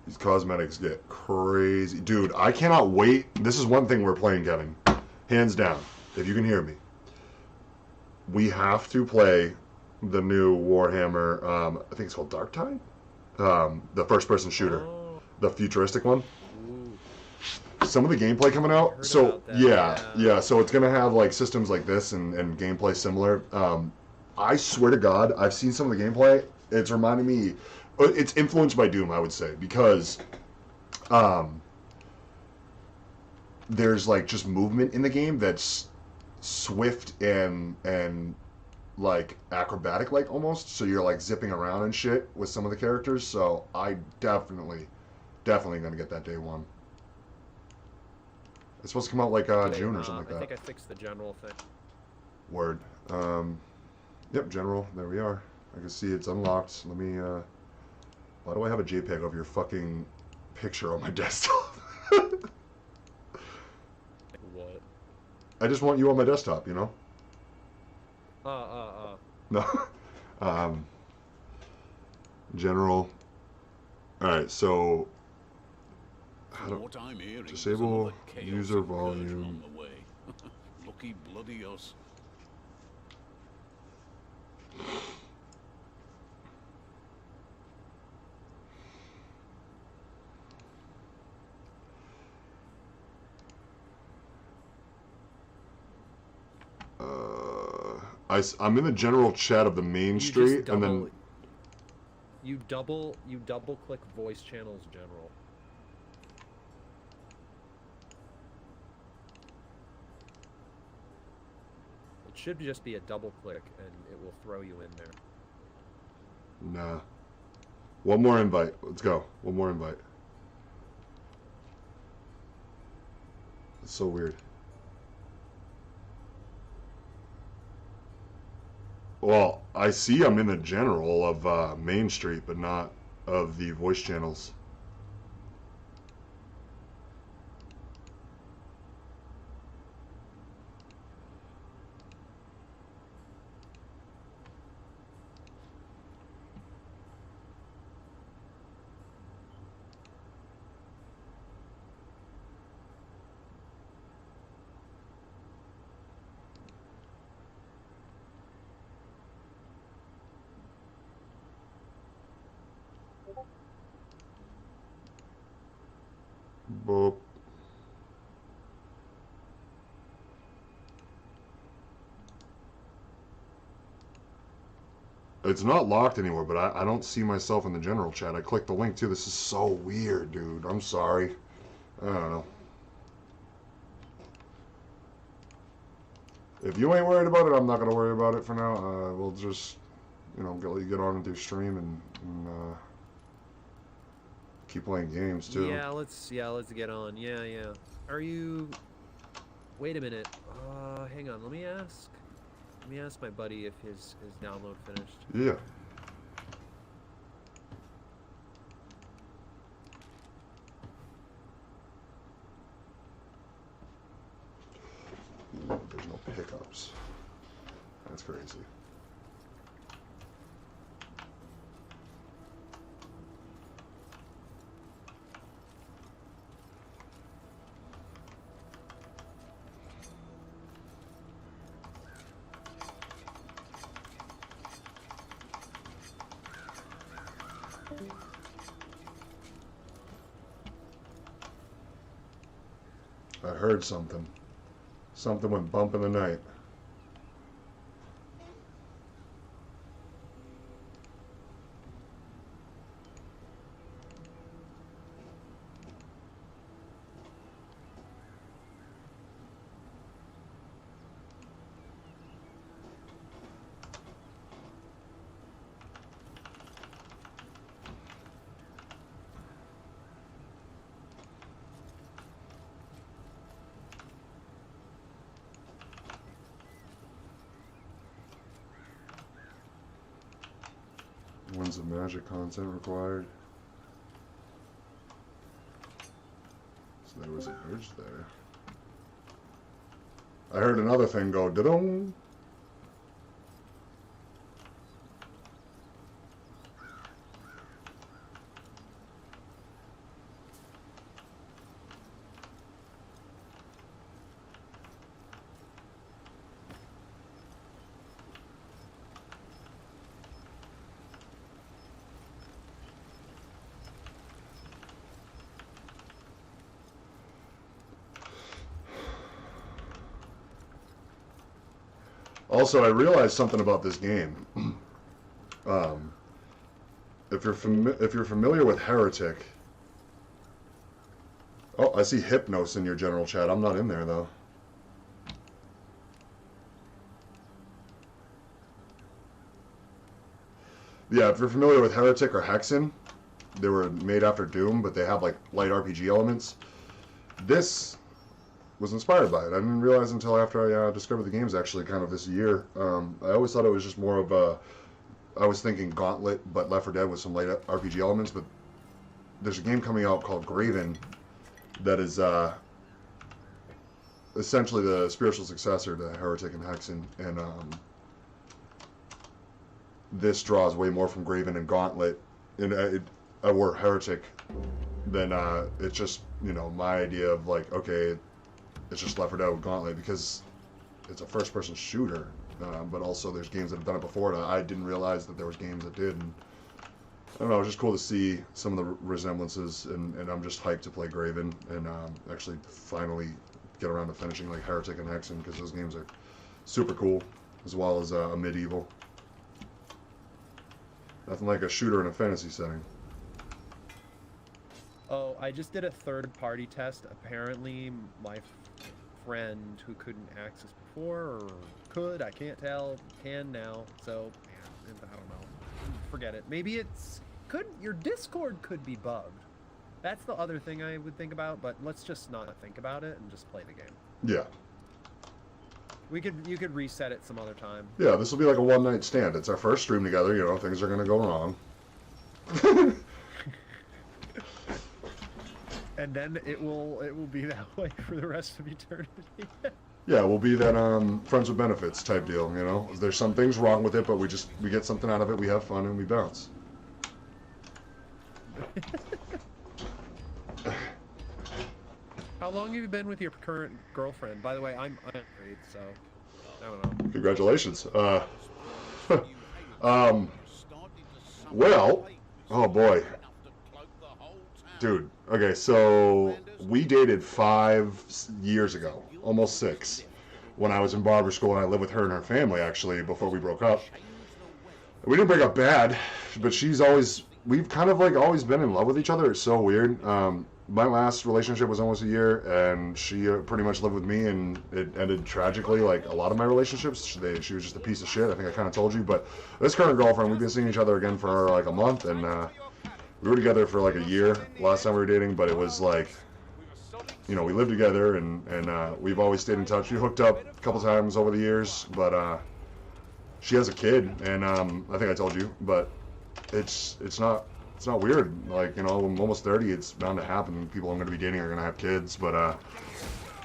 These cosmetics get crazy. Dude, I cannot wait. This is one thing we're playing, Kevin. Hands down, if you can hear me. We have to play the new Warhammer, I think it's called Dark Tide? The first-person shooter. Oh. The futuristic one. Ooh. Some of the gameplay coming out, Heard so about that, yeah, so it's gonna have like systems like this and gameplay similar. I swear to God, I've seen some of the gameplay. It's reminding me, it's influenced by Doom, I would say, because there's like just movement in the game that's swift and like acrobatic like almost. So you're like zipping around and shit with some of the characters. So I definitely gonna get that day one. It's supposed to come out like June or something like that. I think I fixed the general thing. Word. Yep, general. There we are. I can see it's unlocked. Let me, why do I have a JPEG of your fucking picture on my desktop? What? I just want you on my desktop, you know? No. General. Alright, so... How do... What I'm hearing, Disable there's another chaos user incursion volume. on the way. Lucky bloody us. I'm in the general chat of the main street, and then... You double click voice channels general. It should just be a double click and it will throw you in there. Nah. One more invite. Let's go. One more invite. It's so weird. Well, I see I'm in the general of Main Street, but not of the voice channels. Boop. It's not locked anywhere, but I don't see myself in the general chat. I clicked the link too. This is so weird, dude. I'm sorry. I don't know. If you ain't worried about it, I'm not going to worry about it for now. We'll just, you know, let you get on and do stream and keep playing games too. Yeah, let's get on. Yeah. Are you? Wait a minute. Hang on. Let me ask my buddy if his download finished. Yeah. There's no pickups. That's crazy. I heard something. Something went bump in the night. When's the magic content required? So there was a bridge there. I heard another thing go da-dong. Also, I realized something about this game. If you're familiar with Heretic, oh, I see Hypnos in your general chat. I'm not in there though. Yeah, if you're familiar with Heretic or Hexen, they were made after Doom, but they have like light RPG elements. This was inspired by it. I didn't realize until after I discovered the games actually kind of this year. I always thought it was just more of a, I was thinking Gauntlet, but Left 4 Dead with some light RPG elements, but there's a game coming out called Graven that is essentially the spiritual successor to Heretic and Hexen, and this draws way more from Graven and Gauntlet, and or Heretic, than it's just, you know, my idea of like, okay, it's just Left 4 Dead with Gauntlet because it's a first-person shooter, but also there's games that have done it before, and I didn't realize that there was games that did. And I don't know, it's just cool to see some of the resemblances, and I'm just hyped to play Graven and actually finally get around to finishing like Heretic and Hexen, because those games are super cool, as well as a medieval. Nothing like a shooter in a fantasy setting. Oh, I just did a third-party test. Apparently, my friend who couldn't access before, or could, I can't tell, can now. So, man, I don't know. Forget it. Maybe your Discord could be bugged. That's the other thing I would think about, but let's just not think about it and just play the game. Yeah. You could reset it some other time. Yeah, this will be like a one-night stand. It's our first stream together, you know, things are going to go wrong. And then it will be that way for the rest of eternity. Yeah, we'll be that friends with benefits type deal, you know. There's some things wrong with it, but we get something out of it, we have fun, and we bounce. How long have you been with your current girlfriend? By the way, I'm unmarried, so I don't know. Congratulations. Well, oh boy. Dude, okay, so we dated 5 years ago, almost 6, when I was in barber school, and I lived with her and her family, actually, before we broke up. We didn't break up bad, but we've kind of like always been in love with each other. It's so weird. My last relationship was almost a year, and she pretty much lived with me, and it ended tragically. Like a lot of my relationships, she was just a piece of shit. I think I kind of told you, but this current girlfriend, we've been seeing each other again for like a month, and we were together for like a year last time we were dating, but it was like, you know, we lived together, and we've always stayed in touch. We hooked up a couple times over the years, but she has a kid, and I think I told you, but it's not weird. Like, you know, I'm almost 30. It's bound to happen. People I'm going to be dating are going to have kids, but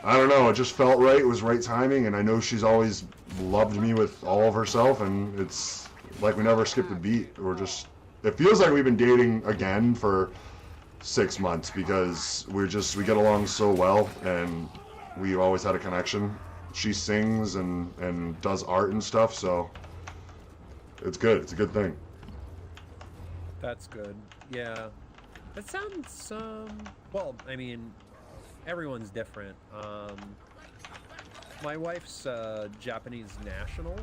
I don't know. It just felt right. It was right timing, and I know she's always loved me with all of herself, and it's like we never skipped a beat. It feels like we've been dating again for 6 months because we get along so well, and we've always had a connection. She sings and does art and stuff, so it's good. It's a good thing. That's good. Yeah. That sounds, well, I mean, everyone's different. My wife's Japanese national.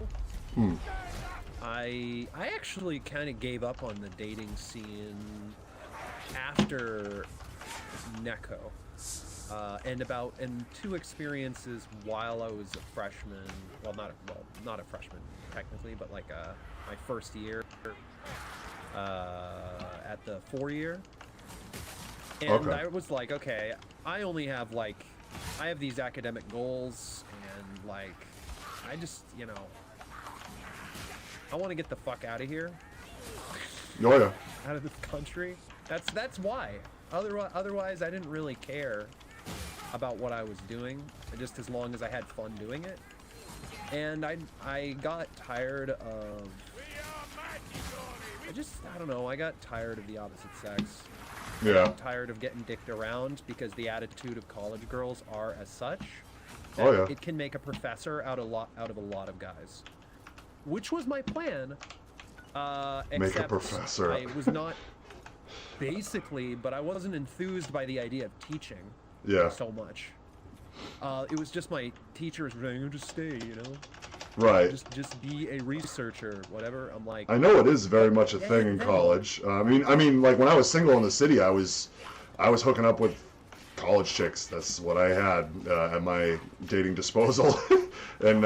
I actually kind of gave up on the dating scene after Neko. And 2 experiences while I was a freshman. Well, not a freshman technically, but like my first year at the 4-year. And Okay. I was like, okay, I have these academic goals, and like, I just, you know, I want to get the fuck out of here. Oh yeah. Out of this country. That's why. Otherwise, I didn't really care about what I was doing, just as long as I had fun doing it. And I got tired of. I don't know. I got tired of the opposite sex. Yeah. I'm tired of getting dicked around because the attitude of college girls are as such. Oh yeah. It can make a professor out of a lot of guys, which was my plan. Make a professor. I was not basically, but I wasn't enthused by the idea of teaching. Yeah. So much. It was just my teachers saying, "Just stay," you know. Right. Just be a researcher, whatever. I'm like. I know it is very much a thing in college. I mean, like when I was single in the city, I was hooking up with college chicks. That's what I had at my dating disposal. And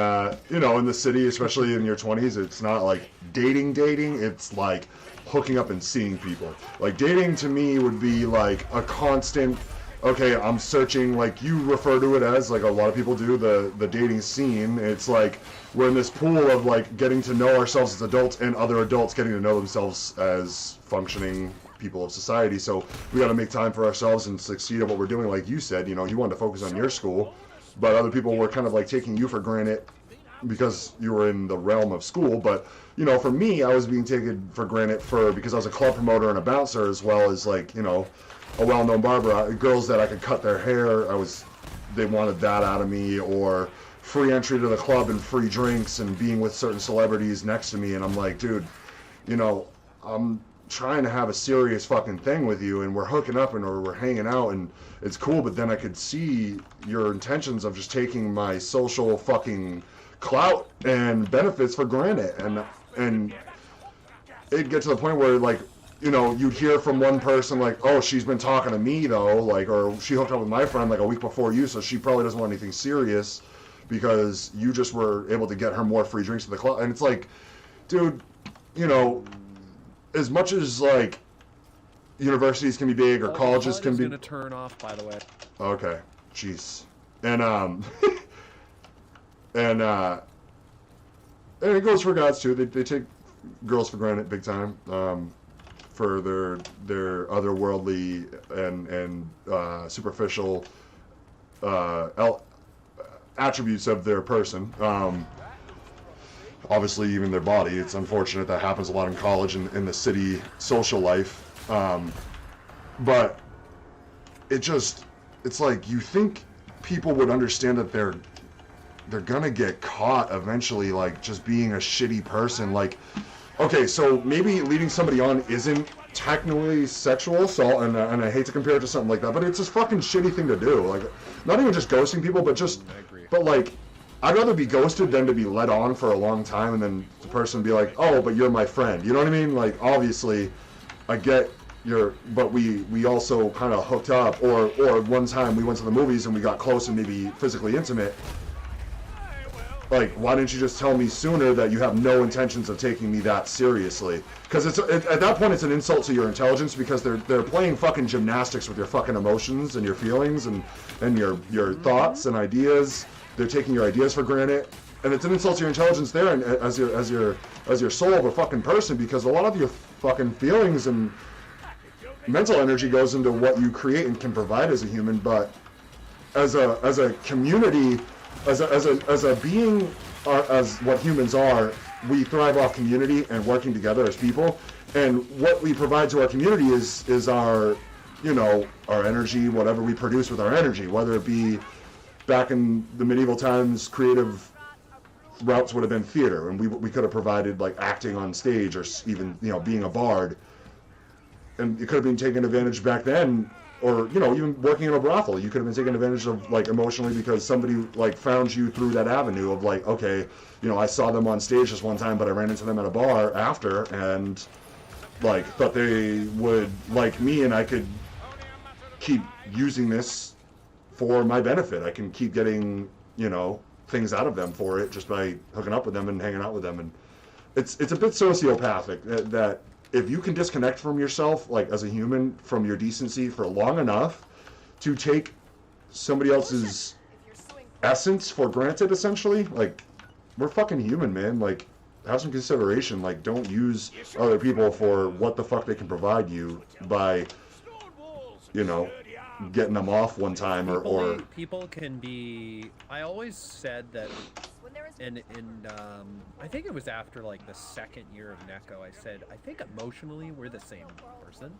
you know, in the city, especially in your 20s, it's not like dating. It's like hooking up and seeing people. Like dating to me would be like a constant. Okay, I'm searching, like you refer to it as, like a lot of people do, the dating scene. It's like we're in this pool of like getting to know ourselves as adults and other adults getting to know themselves as functioning people of society. So we got to make time for ourselves and succeed at what we're doing. Like you said, you know, you wanted to focus on your school, but other people were kind of like taking you for granted because you were in the realm of school. But, you know, for me, I was being taken for granted because I was a club promoter and a bouncer, as well as like, you know, a well-known barber. Girls that I could cut their hair, they wanted that out of me, or free entry to the club and free drinks and being with certain celebrities next to me. And I'm like, dude, you know, I'm trying to have a serious fucking thing with you, and we're hooking up and we're hanging out and it's cool, but then I could see your intentions of just taking my social fucking clout and benefits for granted. And it'd get to the point where, like, you know, you'd hear from one person like, oh, she's been talking to me though, like, or she hooked up with my friend like a week before you, so she probably doesn't want anything serious because you just were able to get her more free drinks to the club. And it's like, dude, you know, as much as like universities can be big or colleges can be. Gonna turn off, by the way. Okay, jeez, and and it goes for guys too. They take girls for granted big time. For their otherworldly and superficial attributes of their person. Obviously, even their body. It's unfortunate that happens a lot in college and in the city social life. But it's like you think people would understand that they're gonna get caught eventually, like just being a shitty person. Like, okay, so maybe leading somebody on isn't technically sexual assault, and I hate to compare it to something like that, but it's a fucking shitty thing to do. Like, not even just ghosting people, but just, I agree. but like, I'd rather be ghosted than to be led on for a long time and then the person be like, oh, but you're my friend. You know what I mean? Like, obviously, I get but we also kind of hooked up, or one time we went to the movies and we got close and maybe physically intimate. Like, why didn't you just tell me sooner that you have no intentions of taking me that seriously? Because at that point it's an insult to your intelligence, because they're playing fucking gymnastics with your fucking emotions and your feelings and your thoughts and ideas. They're taking your ideas for granted, and it's an insult to your intelligence there, and as your soul of a fucking person, because a lot of your fucking feelings and mental energy goes into what you create and can provide as a human. But as a community, as a being, as what humans are, we thrive off community and working together as people. And what we provide to our community is our, our energy, whatever we produce with our energy, whether it be back in the medieval times, creative routes would have been theater, and we could have provided like acting on stage, or even being a bard, and it could have been taken advantage back then. Or, even working in a brothel, you could have been taken advantage of, like, emotionally, because somebody, like, found you through that avenue of, like, okay, I saw them on stage this one time, but I ran into them at a bar after, and, like, thought they would like me, and I could keep using this for my benefit. I can keep getting, things out of them for it just by hooking up with them and hanging out with them. And it's a bit sociopathic that if you can disconnect from yourself, like as a human, from your decency for long enough to take somebody else's essence for granted, essentially, like, we're fucking human, man. Like, have some consideration. Like, don't use other people for what the fuck they can provide you by, getting them off one time, or people can be. I always said that. And I think it was after like the second year of NECO, I said, I think emotionally we're the same person.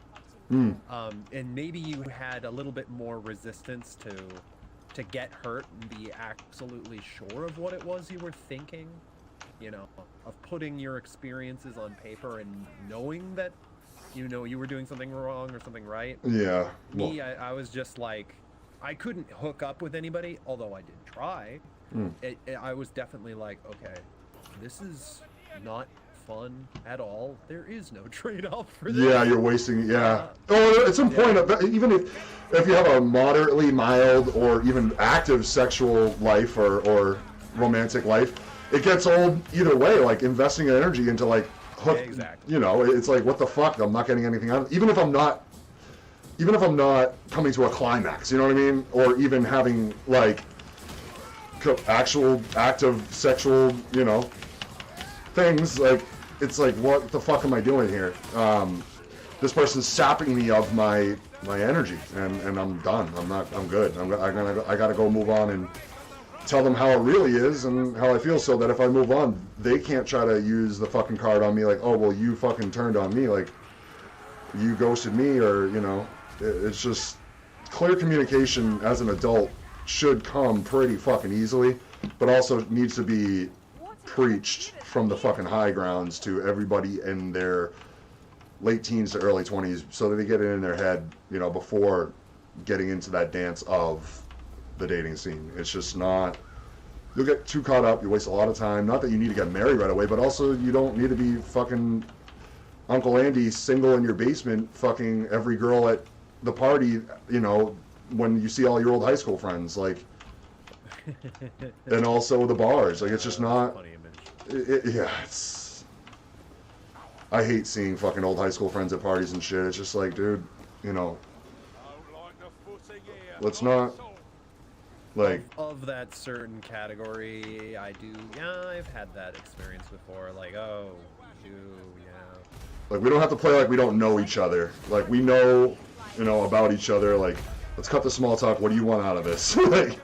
And maybe you had a little bit more resistance to get hurt and be absolutely sure of what it was you were thinking, of putting your experiences on paper and knowing that, you were doing something wrong or something right. Yeah. Me, I was just like, I couldn't hook up with anybody, although I did try. I was definitely like, okay, this is not fun at all. There is no trade-off for this. Yeah, you're wasting. Yeah. At some point, even if you have a moderately mild or even active sexual life or romantic life, it gets old either way. Like, investing energy into like hook. Yeah, exactly. It's like, what the fuck? I'm not getting anything out of it. Even if I'm not coming to a climax, you know what I mean? Or even having like actual active sexual, things, like, it's like, what the fuck am I doing here? This person's sapping me of my energy, and I'm done. I'm good. I gotta go move on and tell them how it really is and how I feel, so that if I move on, they can't try to use the fucking card on me, like, oh, well, you fucking turned on me, like, you ghosted me, or, it's just clear communication as an adult should come pretty fucking easily, but also needs to be preached from the fucking high grounds to everybody in their late teens to early 20s, so that they get it in their head, before getting into that dance of the dating scene. It's just not, you'll get too caught up, you waste a lot of time. Not that you need to get married right away, but also you don't need to be fucking Uncle Andy single in your basement, fucking every girl at the party, when you see all your old high school friends, like, and also the bars, like, it's just not, it's, I hate seeing fucking old high school friends at parties and shit. It's just like, dude, let's not, like, of that certain category, I've had that experience before, like, oh, like, we don't have to play like we don't know each other, like, we know, about each other, like, let's cut the small talk. What do you want out of this? Like,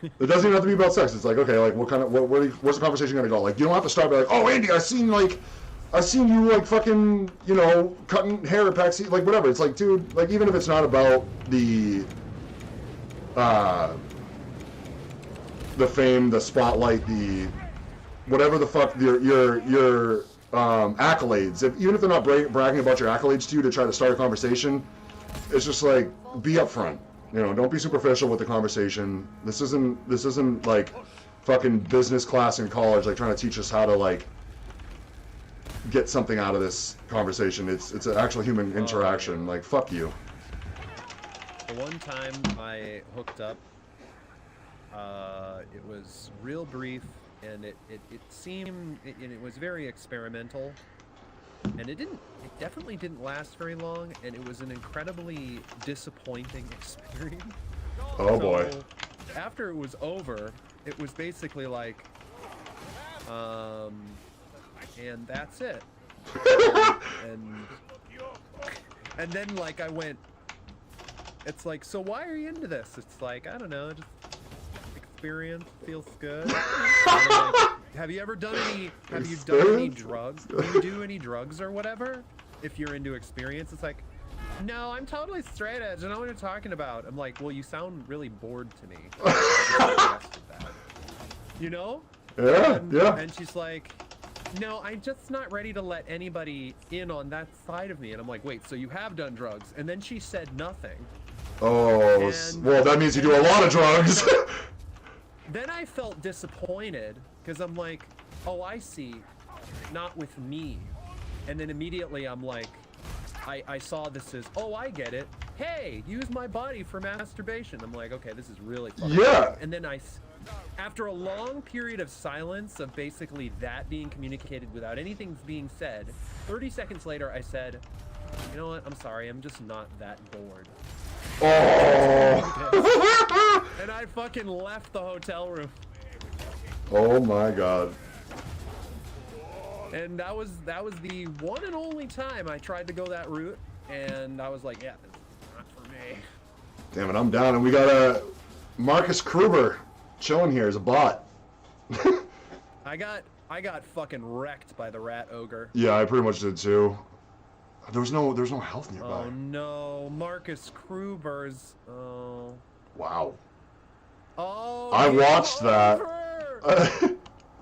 it doesn't even have to be about sex. It's like, okay, like, what's the conversation gonna go? Like, you don't have to start by like, oh, Andy, I seen you, like, fucking, cutting hair at PAX, like, whatever. It's like, dude, like, even if it's not about the fame, the spotlight, the whatever the fuck your accolades. Even if they're not bragging about your accolades to you to try to start a conversation, it's just like, be upfront. You know, don't be superficial with the conversation. This isn't like fucking business class in college, like trying to teach us how to like get something out of this conversation. It's an actual human interaction. Like, fuck you. The one time I hooked up, it was real brief, and it was very experimental, and it definitely didn't last very long, and it was an incredibly disappointing experience. Oh boy. So, after it was over, it was basically like, and that's it. and then like I went, it's like, so why are you into this? It's like, I don't know, just experience, feels good. Like, have you done any drugs? Do you do any drugs or whatever? If you're into experience, it's like, no, I'm totally straight edge. I know what you're talking about. I'm like, well, you sound really bored to me. You know? Yeah, yeah. And she's like, no, I'm just not ready to let anybody in on that side of me. And I'm like, wait, so you have done drugs? And then she said nothing. Oh, well, that means you do a lot of drugs. Then I felt disappointed, because I'm like, oh, I see, not with me. And then immediately I'm like, I saw this as, oh, I get it. Hey, use my body for masturbation. I'm like, okay, this is really fun. Yeah. And then after a long period of silence of basically that being communicated without anything being said, 30 seconds later I said, you know what, I'm sorry, I'm just not that bored. Oh. And I fucking left the hotel room. Oh my god. And that was the one and only time I tried to go that route, and I was like, yeah, this is not for me. Damn it, I'm down, and we got Marcus Kruber chilling here as a bot. I got fucking wrecked by the rat ogre. Yeah, I pretty much did too. There's no health nearby. Oh no, Marcus Kruber's. Oh. Wow. Oh. I watched that.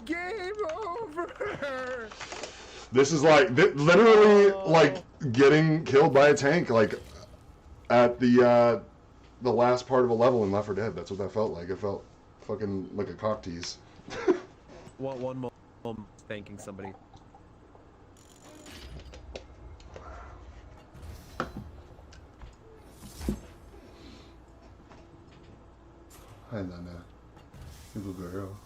Game over. This is like literally like getting killed by a tank, like at the last part of a level in Left 4 Dead. That's what that felt like. It felt fucking like a cock tease. One moment thanking somebody. Hi, Nana. You good girl.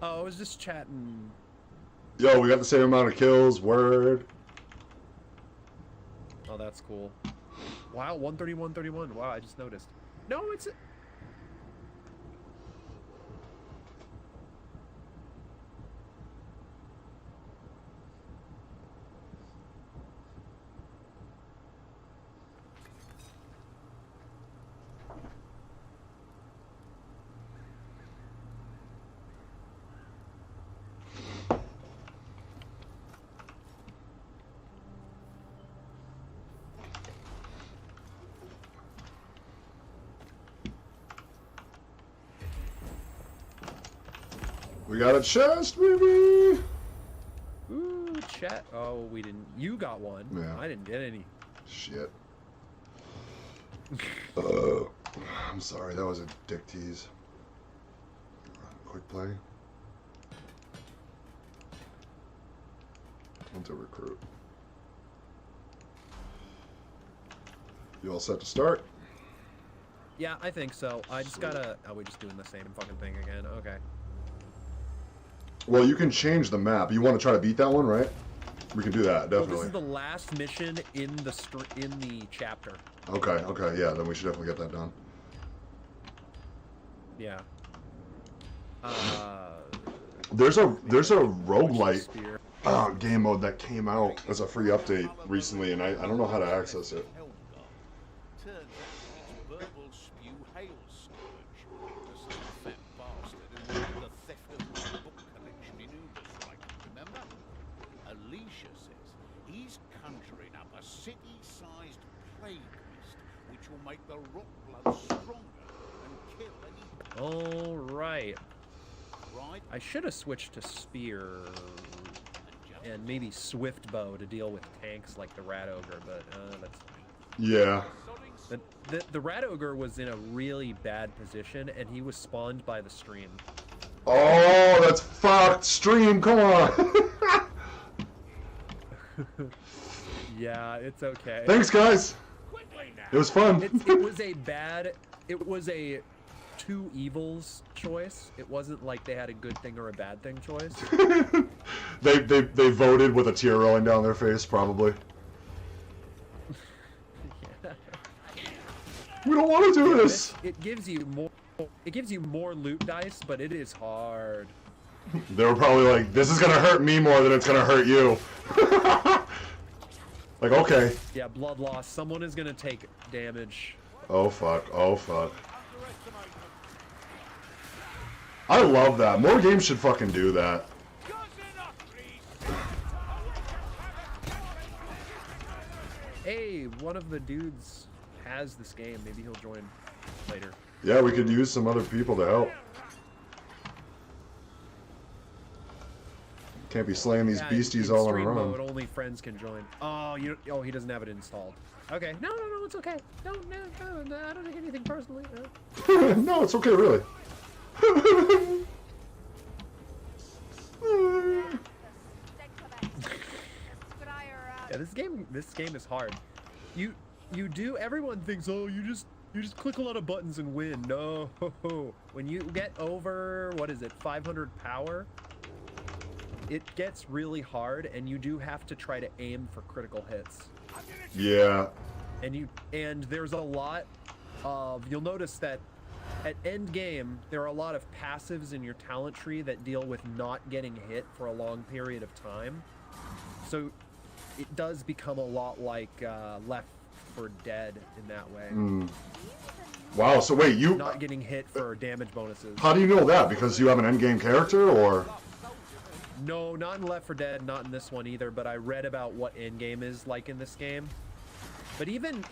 Oh, I was just chatting. Yo, we got the same amount of kills. Word. Oh, that's cool. Wow, 131. Wow, I just noticed. No, it's. We got a chest, baby. Ooh, chat. Oh, we didn't. You got one. Yeah. I didn't get any. Shit. I'm sorry, that was a dick tease. Quick play. On to recruit. You all set to start? Yeah, I think so. I just gotta. Oh, we're just doing the same fucking thing again. Okay. Well, you can change the map. You want to try to beat that one, right? We can do that, Well, definitely. this is the last mission in the chapter. Okay, yeah, then we should definitely get that done. Yeah. There's a roguelite game mode that came out as a free update recently, and I don't know how to access it. Turns out it's verbal spew hail scourge. The fat bastard who wanted the theft of my book collection in Uber strike. Alicia says he's conjuring up a city-sized plague beast which will make the rock blood stronger and kill any... All right. Right? I should have switched to spear and maybe swift bow to deal with tanks like the rat ogre, but that's... Yeah. The rat ogre was in a really bad position, and he was spawned by the stream. Oh, that's fucked. Stream, come on. Yeah, it's okay. Thanks, guys. Quickly now. It was fun. It was a two evils choice. It wasn't like they had a good thing or a bad thing choice. They voted with a tear rolling down their face, probably. We don't want to do this. It gives you more loot dice, but it is hard. They were probably like, this is gonna hurt me more than it's gonna hurt you. Like, okay. Yeah, blood loss. Someone is gonna take damage. Oh fuck, oh fuck. I love that. More games should fucking do that. Hey, one of the dudes has this game. Maybe he'll join later. Yeah, we could use some other people to help. Can't be slaying these beasties in all on stream our mode, own. only friends can join. Oh, he doesn't have it installed. Okay. No, it's okay. No, I don't take anything personally. No. No, it's okay, really. Yeah, this game is hard. Everyone thinks, oh, you just click a lot of buttons and win. No, when you get over, what is it, 500 power, it gets really hard, and you do have to try to aim for critical hits. Yeah. And there's a lot of, you'll notice that at end game, there are a lot of passives in your talent tree that deal with not getting hit for a long period of time. So it does become a lot like Left 4 Dead in that way. Mm. Wow, so wait, you... Not getting hit for damage bonuses. How do you know that? Because you have an endgame character, or...? No, not in Left 4 Dead, not in this one either, but I read about what endgame is like in this game. But even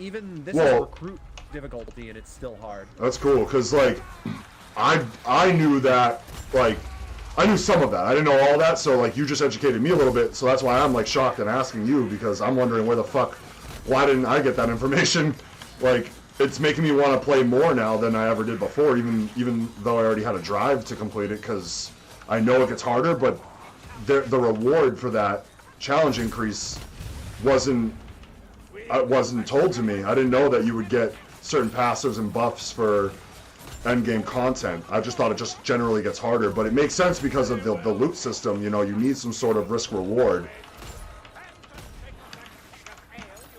this is recruit difficulty, and it's still hard. That's cool, because, like, I knew that, like, I knew some of that. I didn't know all that, so, like, you just educated me a little bit, so that's why I'm, like, shocked and asking you, because I'm wondering where the fuck, why didn't I get that information? Like, it's making me want to play more now than I ever did before, even though I already had a drive to complete it, because I know it gets harder, but the reward for that challenge increase wasn't told to me. I didn't know that you would get certain passives and buffs for endgame content. I just thought it just generally gets harder, but it makes sense because of the loot system. You know, you need some sort of risk reward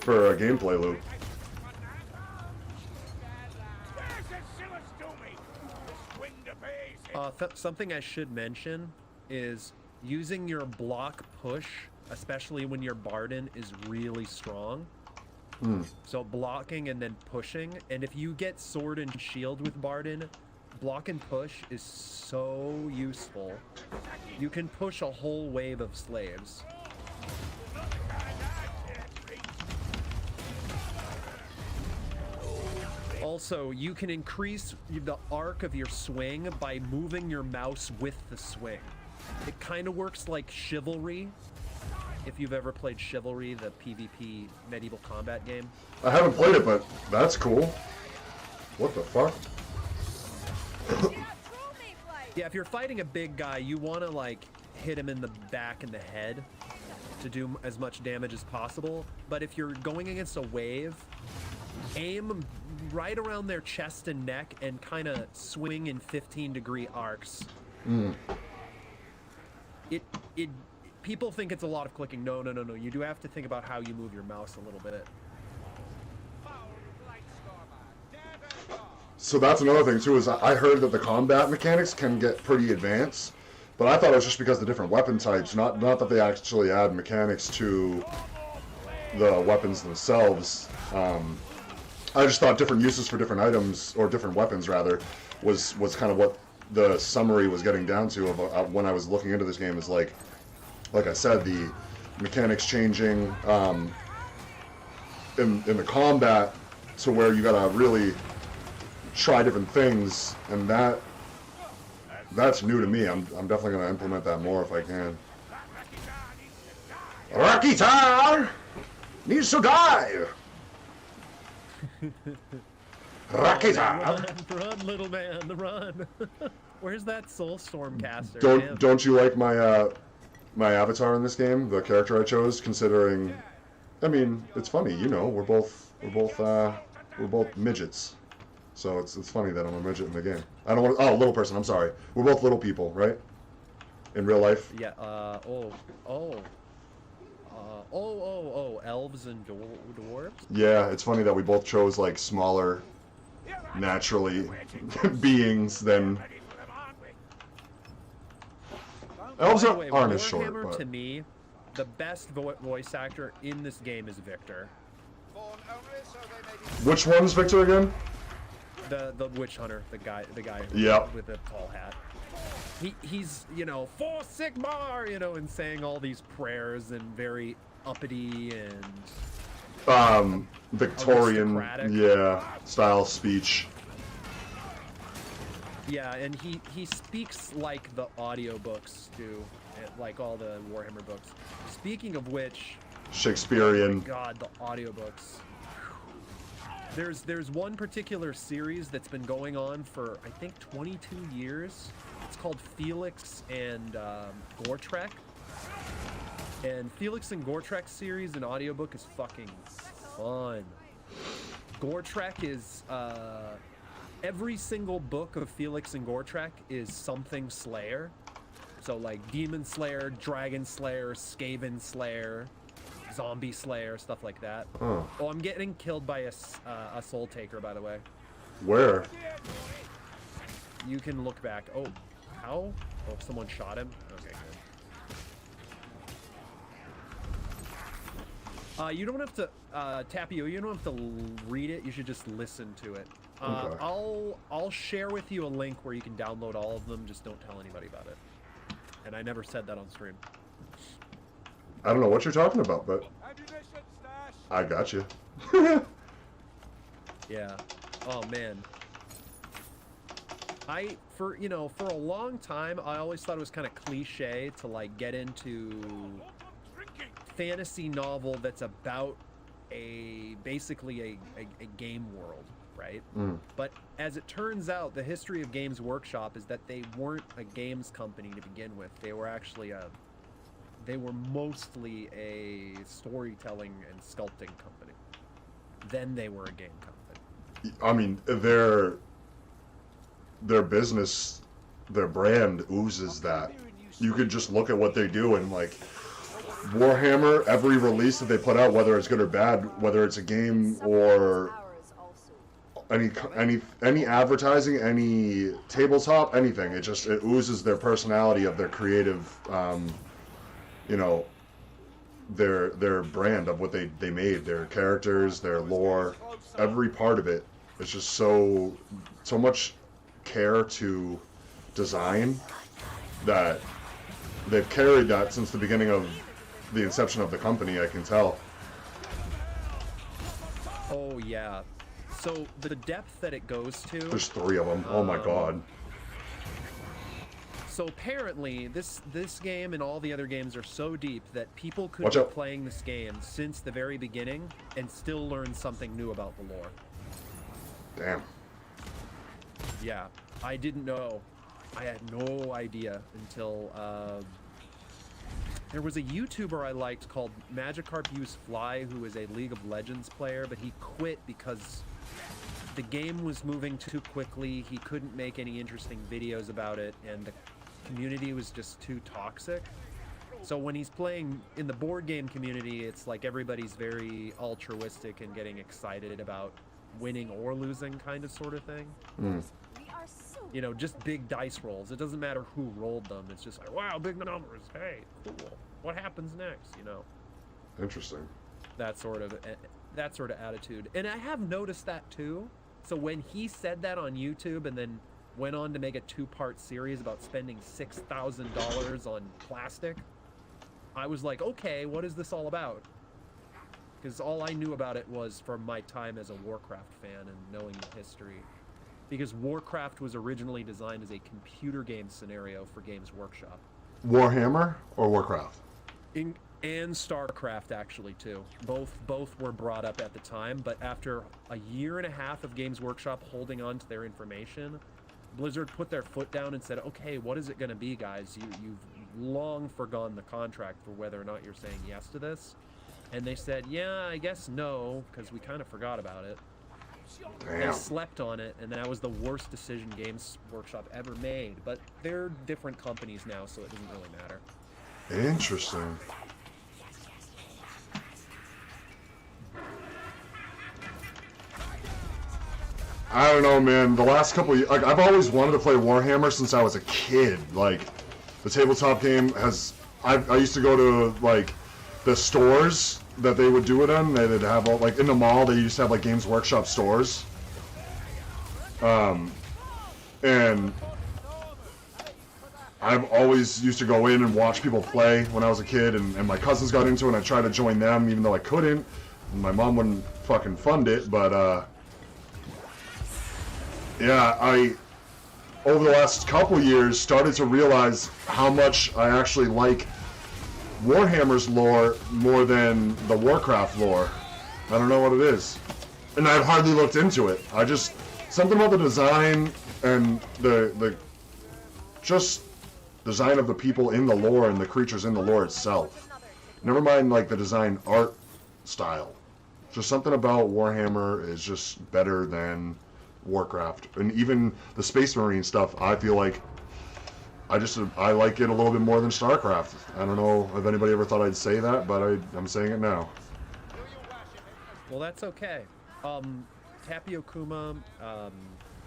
for a gameplay loop. Something I should mention is using your block push, especially when your Barden is really strong. So blocking and then pushing, and if you get sword and shield with Barden, block and push is so useful. You can push a whole wave of slaves. Also, you can increase the arc of your swing by moving your mouse with the swing. It kind of works like Chivalry. If you've ever played Chivalry, the PvP medieval combat game. I haven't played it, but that's cool. What the fuck? Yeah, if you're fighting a big guy, you want to, like, hit him in the back and the head to do as much damage as possible. But if you're going against a wave, aim right around their chest and neck and kind of swing in 15-degree arcs. People think it's a lot of clicking. No. You do have to think about how you move your mouse a little bit. So that's another thing too, is I heard that the combat mechanics can get pretty advanced, but I thought it was just because of the different weapon types, not that they actually add mechanics to the weapons themselves. I just thought different uses for different items, or different weapons rather, was kind of what the summary was getting down to of when I was looking into this game. Is like I said, mechanics changing in the combat to where you gotta really try different things, and that's new to me. I'm definitely gonna implement that more if I can. Rakita needs to die. Rakita. Run, little man, run. Where's that Soulstorm caster? Don't you like my my avatar in this game, the character I chose? Considering, I mean, it's funny. You know, we're both midgets, so it's funny that I'm a midget in the game. I don't want. Oh, little person. I'm sorry. We're both little people, right? In real life. Yeah. Elves and dwarves. Yeah, it's funny that we both chose like smaller, naturally beings than. Elves By the way, aren't as short, Warhammer, but... to me, the best voice actor in this game is Victor. Which one's Victor again? The witch hunter, the guy Yep. with the tall hat. He's, you know, for Sigmar, you know, and saying all these prayers and very uppity and Victorian, aristocratic. yeah, style speech. Yeah, and he speaks like the audiobooks do, like all the Warhammer books. Speaking of which, Shakespearean. God, the audiobooks. There's one particular series that's been going on for I think 22 years. It's called Felix and Gortrek. And Felix and Gortrek series in audiobook is fucking fun. Gortrek is every single book of Felix and Gortrek is something Slayer. So like Demon Slayer, Dragon Slayer, Skaven Slayer, Zombie Slayer, stuff like that. Oh. Oh, I'm getting killed by a Soul Taker, by the way. Where? You can look back. Oh, how? Oh, someone shot him? Okay, good. You don't have to, Tapio, you don't have to read it. You should just listen to it. Okay. I'll share with you a link where you can download all of them. Just don't tell anybody about it. And I never said that on stream. I don't know what you're talking about, but I got you. Yeah. Oh man. For a long time, I always thought it was kind of cliche to like get into fantasy novel that's about basically a game world, right? Mm. But as it turns out, the history of Games Workshop is that they weren't a games company to begin with. They were actually they were mostly a storytelling and sculpting company. Then they were a game company. I mean, their business, their brand oozes that. You could just look at what they do and like Warhammer, every release that they put out, whether it's good or bad, whether it's a game or any advertising, any tabletop, anything, it oozes their personality of their creative, their brand of what they made, their characters, their lore, every part of it. It's just so much care to design that they've carried that since the beginning of the inception of the company, I can tell. Oh yeah. So the depth that it goes to. There's 3 of them. Oh my god. So apparently, this game and all the other games are so deep that people could Watch be out. playing this game since the very beginning and still learn something new about the lore. Damn. Yeah, I didn't know. I had no idea until there was a YouTuber I liked called Magikarp Use Fly, who is a League of Legends player, but he quit because the game was moving too quickly. He couldn't make any interesting videos about it, and the community was just too toxic. So when he's playing in the board game community, it's like everybody's very altruistic and getting excited about winning or losing, kind of sort of thing. Mm. You know, just big dice rolls. It doesn't matter who rolled them. It's just like, wow, big numbers. Hey, cool. What happens next? You know. Interesting. That sort of attitude. And I have noticed that too. So when he said that on YouTube and then went on to make a 2-part series about spending $6,000 on plastic, I was like, okay, what is this all about? Because all I knew about it was from my time as a Warcraft fan and knowing the history. Because Warcraft was originally designed as a computer game scenario for Games Workshop. Warhammer or Warcraft? And StarCraft, actually, too. Both were brought up at the time, but after a year and a half of Games Workshop holding on to their information, Blizzard put their foot down and said, okay, what is it going to be, guys? You've long forgone the contract for whether or not you're saying yes to this. And they said, yeah, I guess no, because we kind of forgot about it. Damn. They slept on it, and that was the worst decision Games Workshop ever made. But they're different companies now, so it doesn't really matter. Interesting. I don't know, man. The last couple of years, like, I've always wanted to play Warhammer since I was a kid. Like, the tabletop game has... I used to go to, like, the stores that they would do it in. They'd have all, like, in the mall, they used to have, like, Games Workshop stores. And I've always used to go in and watch people play when I was a kid, and my cousins got into it, and I tried to join them, even though I couldn't. And my mom wouldn't fucking fund it, but, yeah, over the last couple years, started to realize how much I actually like Warhammer's lore more than the Warcraft lore. I don't know what it is. And I've hardly looked into it. I just, something about the design and the just design of the people in the lore and the creatures in the lore itself. Never mind, like, the design art style. Just something about Warhammer is just better than Warcraft. And even the Space Marine stuff, I feel like I like it a little bit more than StarCraft. I don't know if anybody ever thought I'd say that, but I'm saying it now. Well, that's okay. Tapio Kuma,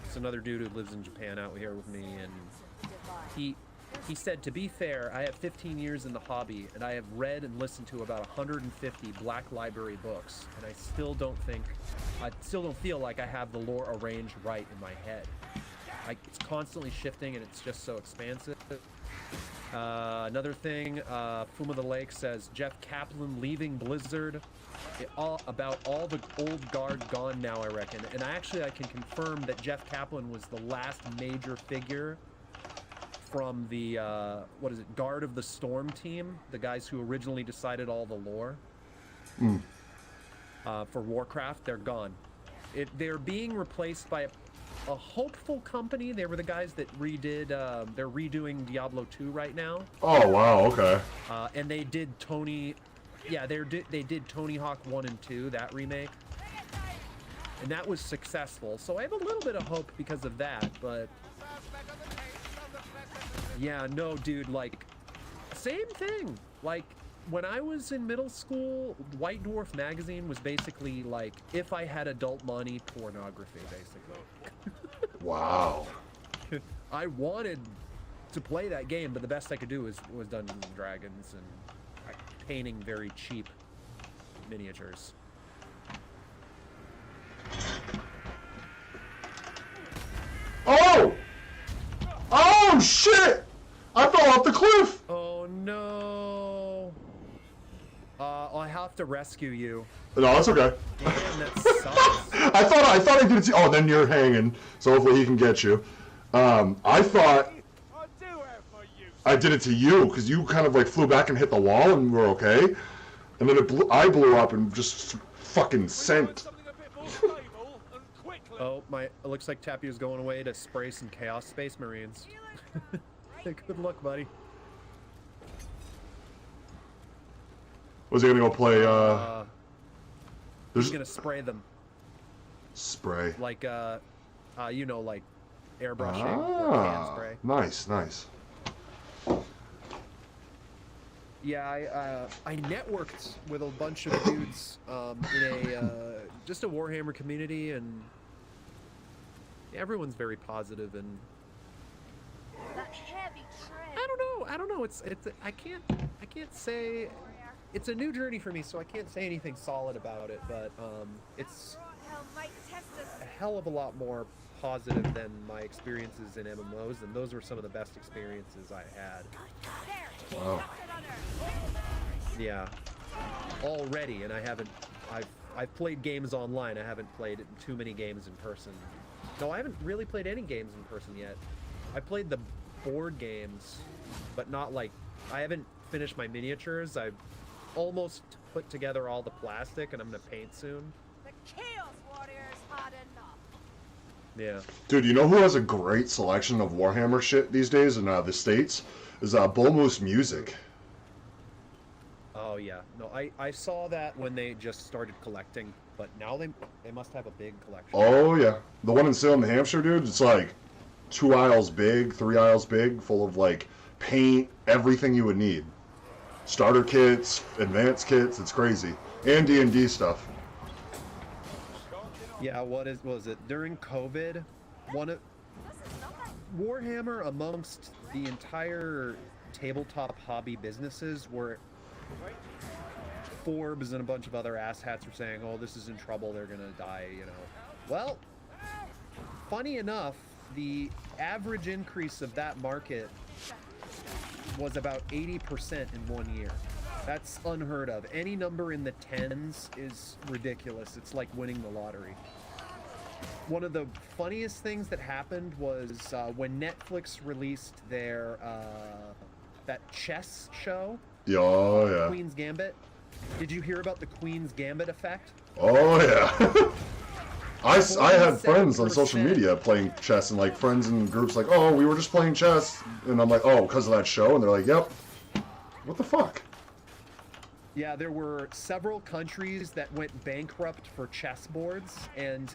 it's another dude who lives in Japan out here with me, and he said, to be fair, I have 15 years in the hobby, and I have read and listened to about 150 Black Library books, and I still don't feel like I have the lore arranged right in my head. It's constantly shifting, and it's just so expansive. Another thing, Fuma the Lake says, Jeff Kaplan leaving Blizzard. About all the old guard gone now, I reckon. And I can confirm that Jeff Kaplan was the last major figure from the, Guard of the Storm team, the guys who originally decided all the lore. For Warcraft. They're gone. They're being replaced by a hopeful company. They were the guys that they're redoing Diablo 2 right now. Oh, wow, okay. And they did they did Tony Hawk 1 and 2, that remake. And that was successful. So I have a little bit of hope because of that, but yeah, no, dude, like, same thing. Like, when I was in middle school, White Dwarf magazine was basically like, if I had adult money, pornography, basically. Wow. I wanted to play that game, but the best I could do was Dungeons and Dragons and painting very cheap miniatures. Oh! Oh, shit! I fell off the cliff! Oh, no. I have to rescue you. No, it's okay. Damn, that sucks. I thought I did it to you. Oh, then you're hanging, so hopefully he can get you. I thought I did it to you, because you kind of like flew back and hit the wall and we're okay. And then I blew up and just fucking sent. Oh, it looks like Tapio's going away to spray some Chaos Space Marines. Good luck, buddy. Was he gonna go play, He's gonna spray them. Spray. Like, like airbrushing or hand spray. Nice, nice. Yeah, I networked with a bunch of dudes in just a Warhammer community, and everyone's very positive, and That heavy tread. I don't know. It's I can't say. It's a new journey for me, so I can't say anything solid about it, but it's Hell might test us. a hell of a lot more positive than my experiences in MMOs, and those were some of the best experiences I had. There. Wow. Dropped it on her. Yeah. Already, and I haven't. I've played games online. I haven't played too many games in person. No, I haven't really played any games in person yet. I played the board games, but not like. I haven't finished my miniatures. I've almost put together all the plastic, and I'm gonna paint soon. The Chaos Warriors had enough. Yeah. Dude, you know who has a great selection of Warhammer shit these days in the States? Is Bull Moose Music. Oh yeah. No, I saw that when they just started collecting, but now they must have a big collection. Oh yeah, the one in Salem, New Hampshire, dude. It's like 2 aisles big, 3 aisles big, full of like paint, everything you would need. Starter kits, advanced kits. It's crazy, and D&D stuff. Yeah. Was it during COVID? One of Warhammer amongst the entire tabletop hobby businesses were. Forbes and a bunch of other asshats are saying, oh, this is in trouble, they're gonna die, you know. Well, funny enough, the average increase of that market was about 80% in 1 year. That's unheard of. Any number in the tens is ridiculous. It's like winning the lottery. One of the funniest things that happened was when Netflix released their that chess show. Oh yeah. Queen's Gambit. Did you hear about the Queen's Gambit effect? Oh yeah. I had friends on social media playing chess, and like friends in groups like, oh, we were just playing chess, and I'm like, oh, because of that show, and they're like, yep. What the fuck? Yeah, there were several countries that went bankrupt for chessboards, and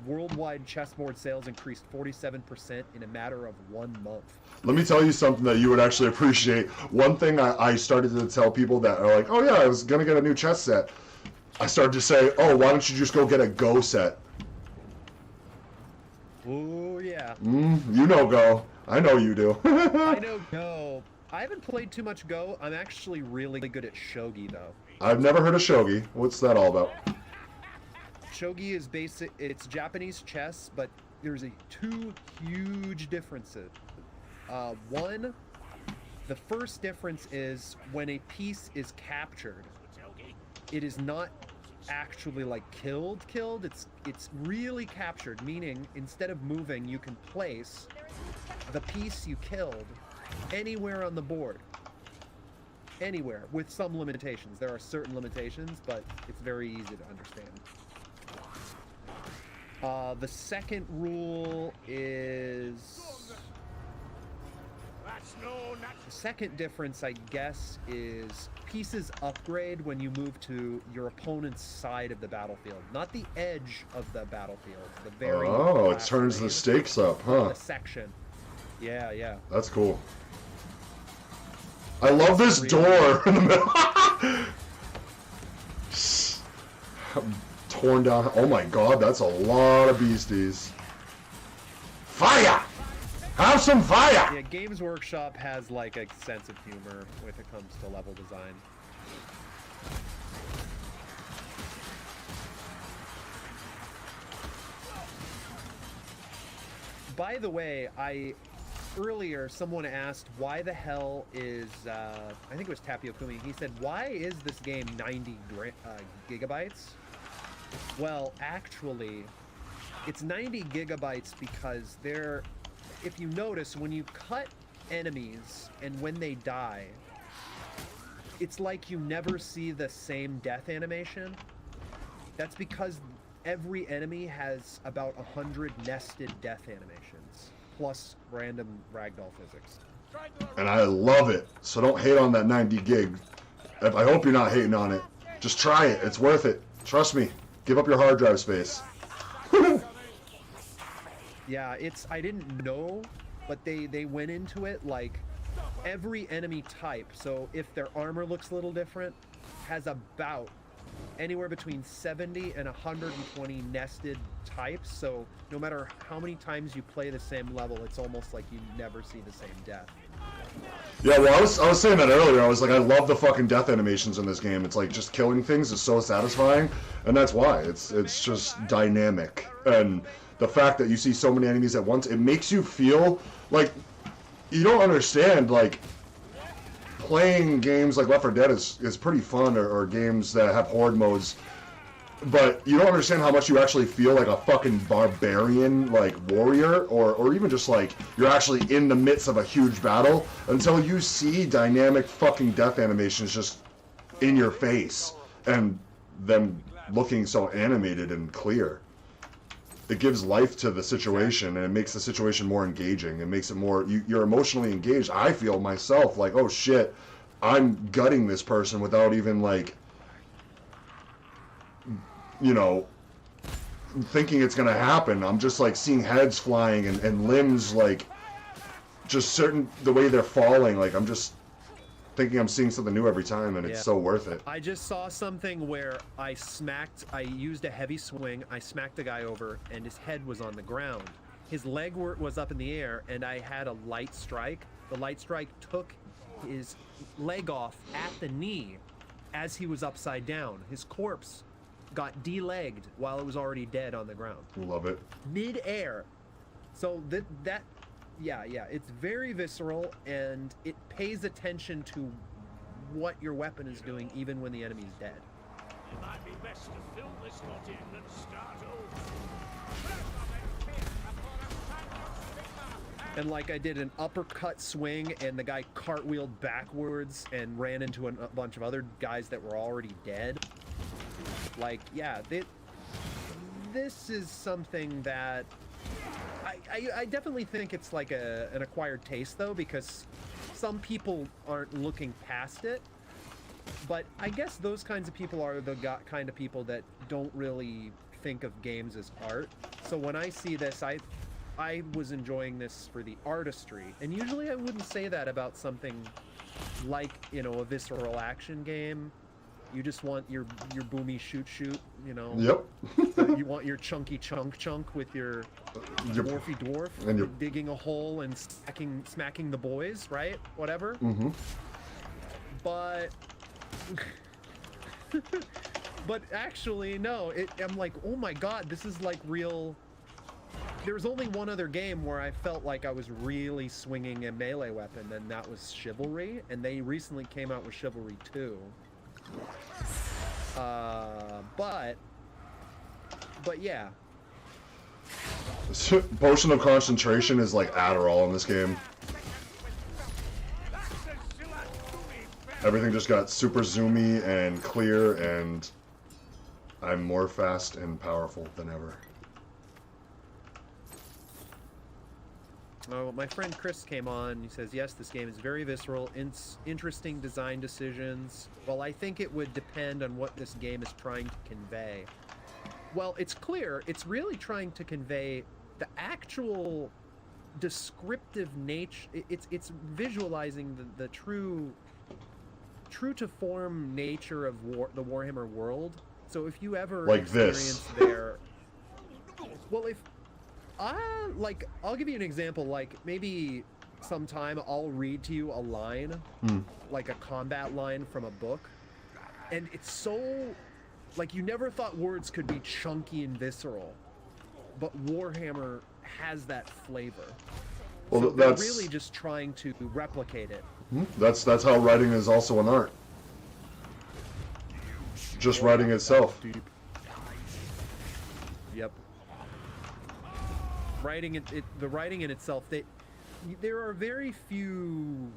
worldwide chessboard sales increased 47% in a matter of 1 month. Let me tell you something that you would actually appreciate. One thing I started to tell people that are like, oh yeah, I was gonna get a new chess set. I started to say, oh, why don't you just go get a Go set? Oh yeah. You know Go. I know you do. I know Go. I haven't played too much Go. I'm actually really good at Shogi though. I've never heard of Shogi. What's that all about? Shogi is basic. It's Japanese chess, but there's two huge differences. One, the first difference is when a piece is captured, it is not actually like killed. It's really captured, meaning instead of moving, you can place the piece you killed anywhere on the board. Anywhere, with some limitations. There are certain limitations, but it's very easy to understand. The second rule is... The second difference, I guess, is pieces upgrade when you move to your opponent's side of the battlefield. Not the edge of the battlefield. The very Oh, it turns the stakes up, huh? The section. Yeah, yeah. That's cool. I love this door in the middle. Torn down. Oh my god, that's a lot of beasties. Fire! Have some fire! Yeah, Games Workshop has like a sense of humor when it comes to level design. By the way, earlier someone asked why the hell is I think it was Tapiokumi. He said, why is this game 90 gigabytes? Well, actually, it's 90 gigabytes because if you notice, when you cut enemies and when they die, it's like you never see the same death animation. That's because every enemy has about 100 nested death animations, plus random ragdoll physics. And I love it, so don't hate on that 90 gig. I hope you're not hating on it. Just try it, it's worth it. Trust me. Give up your hard drive space. Yeah, I didn't know, but they went into it like every enemy type, so if their armor looks a little different, has about anywhere between 70 and 120 nested types, so no matter how many times you play the same level, it's almost like you never see the same death. Yeah, well, I was saying that earlier. I was like, I love the fucking death animations in this game. It's like just killing things is so satisfying, and that's why. It's just dynamic. And the fact that you see so many enemies at once, it makes you feel like you don't understand, like, playing games like Left 4 Dead is pretty fun, or games that have horde modes, but you don't understand how much you actually feel like a fucking barbarian, like, warrior, or even just like you're actually in the midst of a huge battle until you see dynamic fucking death animations just in your face and them looking so animated and clear. It gives life to the situation, and it makes the situation more engaging. It makes it more, you're emotionally engaged. I feel myself like, oh shit, I'm gutting this person without even, like, you know, thinking it's gonna happen. I'm just like seeing heads flying and limbs, like, just certain, the way they're falling, like, I'm just thinking I'm seeing something new every time, and it's so worth it. I just saw something where I used a heavy swing, I smacked the guy over, and his head was on the ground. His leg was up in the air, and I had a light strike. The light strike took his leg off at the knee as he was upside down. His corpse got de-legged while it was already dead on the ground. Love it. Mid-air. So yeah, it's very visceral, and it pays attention to what your weapon is doing even when the enemy's dead. It might be best to fill this lot in and start over. And like I did an uppercut swing, and the guy cartwheeled backwards and ran into a bunch of other guys that were already dead. Like, yeah, this is something that I definitely think it's like an acquired taste, though, because some people aren't looking past it. But I guess those kinds of people are the kind of people that don't really think of games as art. So when I see this, I was enjoying this for the artistry. And usually I wouldn't say that about something like, you know, a visceral action game. You just want your boomy shoot, you know. Yep. You want your chunky chunk with your dwarfy dwarf, and you're digging a hole and smacking the boys, right? Whatever. Mm-hmm. But but actually, no. I'm like, oh my god, this is like real. There's only one other game where I felt like I was really swinging a melee weapon, and that was Chivalry. And they recently came out with Chivalry 2. But yeah. Potion of concentration is like Adderall in this game. Everything just got super zoomy and clear, and I'm more fast and powerful than ever. Oh, my friend Chris came on. He says, yes, this game is very visceral, interesting design decisions. Well, I think it would depend on what this game is trying to convey. Well, it's clear it's really trying to convey the actual descriptive nature. It's visualizing the true to form nature of the Warhammer world. So if you ever like experience their... Well, if... I'll give you an example. Like, maybe sometime I'll read to you a line, like a combat line from a book, and it's so, like, you never thought words could be chunky and visceral, but Warhammer has that flavor. Well, so that's they're really just trying to replicate it. That's how writing is also an art. Just writing itself. Deep. Yep. The writing in itself, there are very few,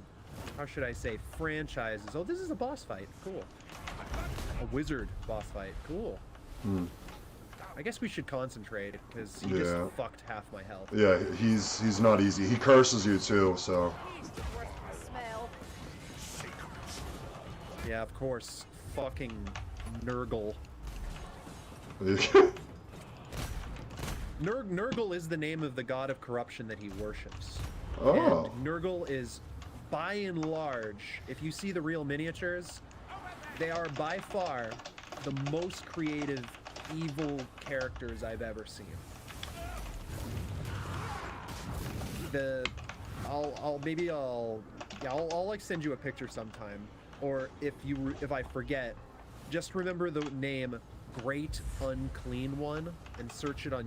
how should I say, franchises. Oh, this is a boss fight. Cool. A wizard boss fight. Cool. I guess we should concentrate, because he just fucked half my health. Yeah, he's not easy. He curses you too, so. Yeah, of course. Fucking Nurgle. Nurgle is the name of the god of corruption that he worships. Oh. And Nurgle is, by and large, if you see the real miniatures, they are by far the most creative evil characters I've ever seen. I'll like send you a picture sometime, or if I forget, just remember the name Great Unclean One and search it on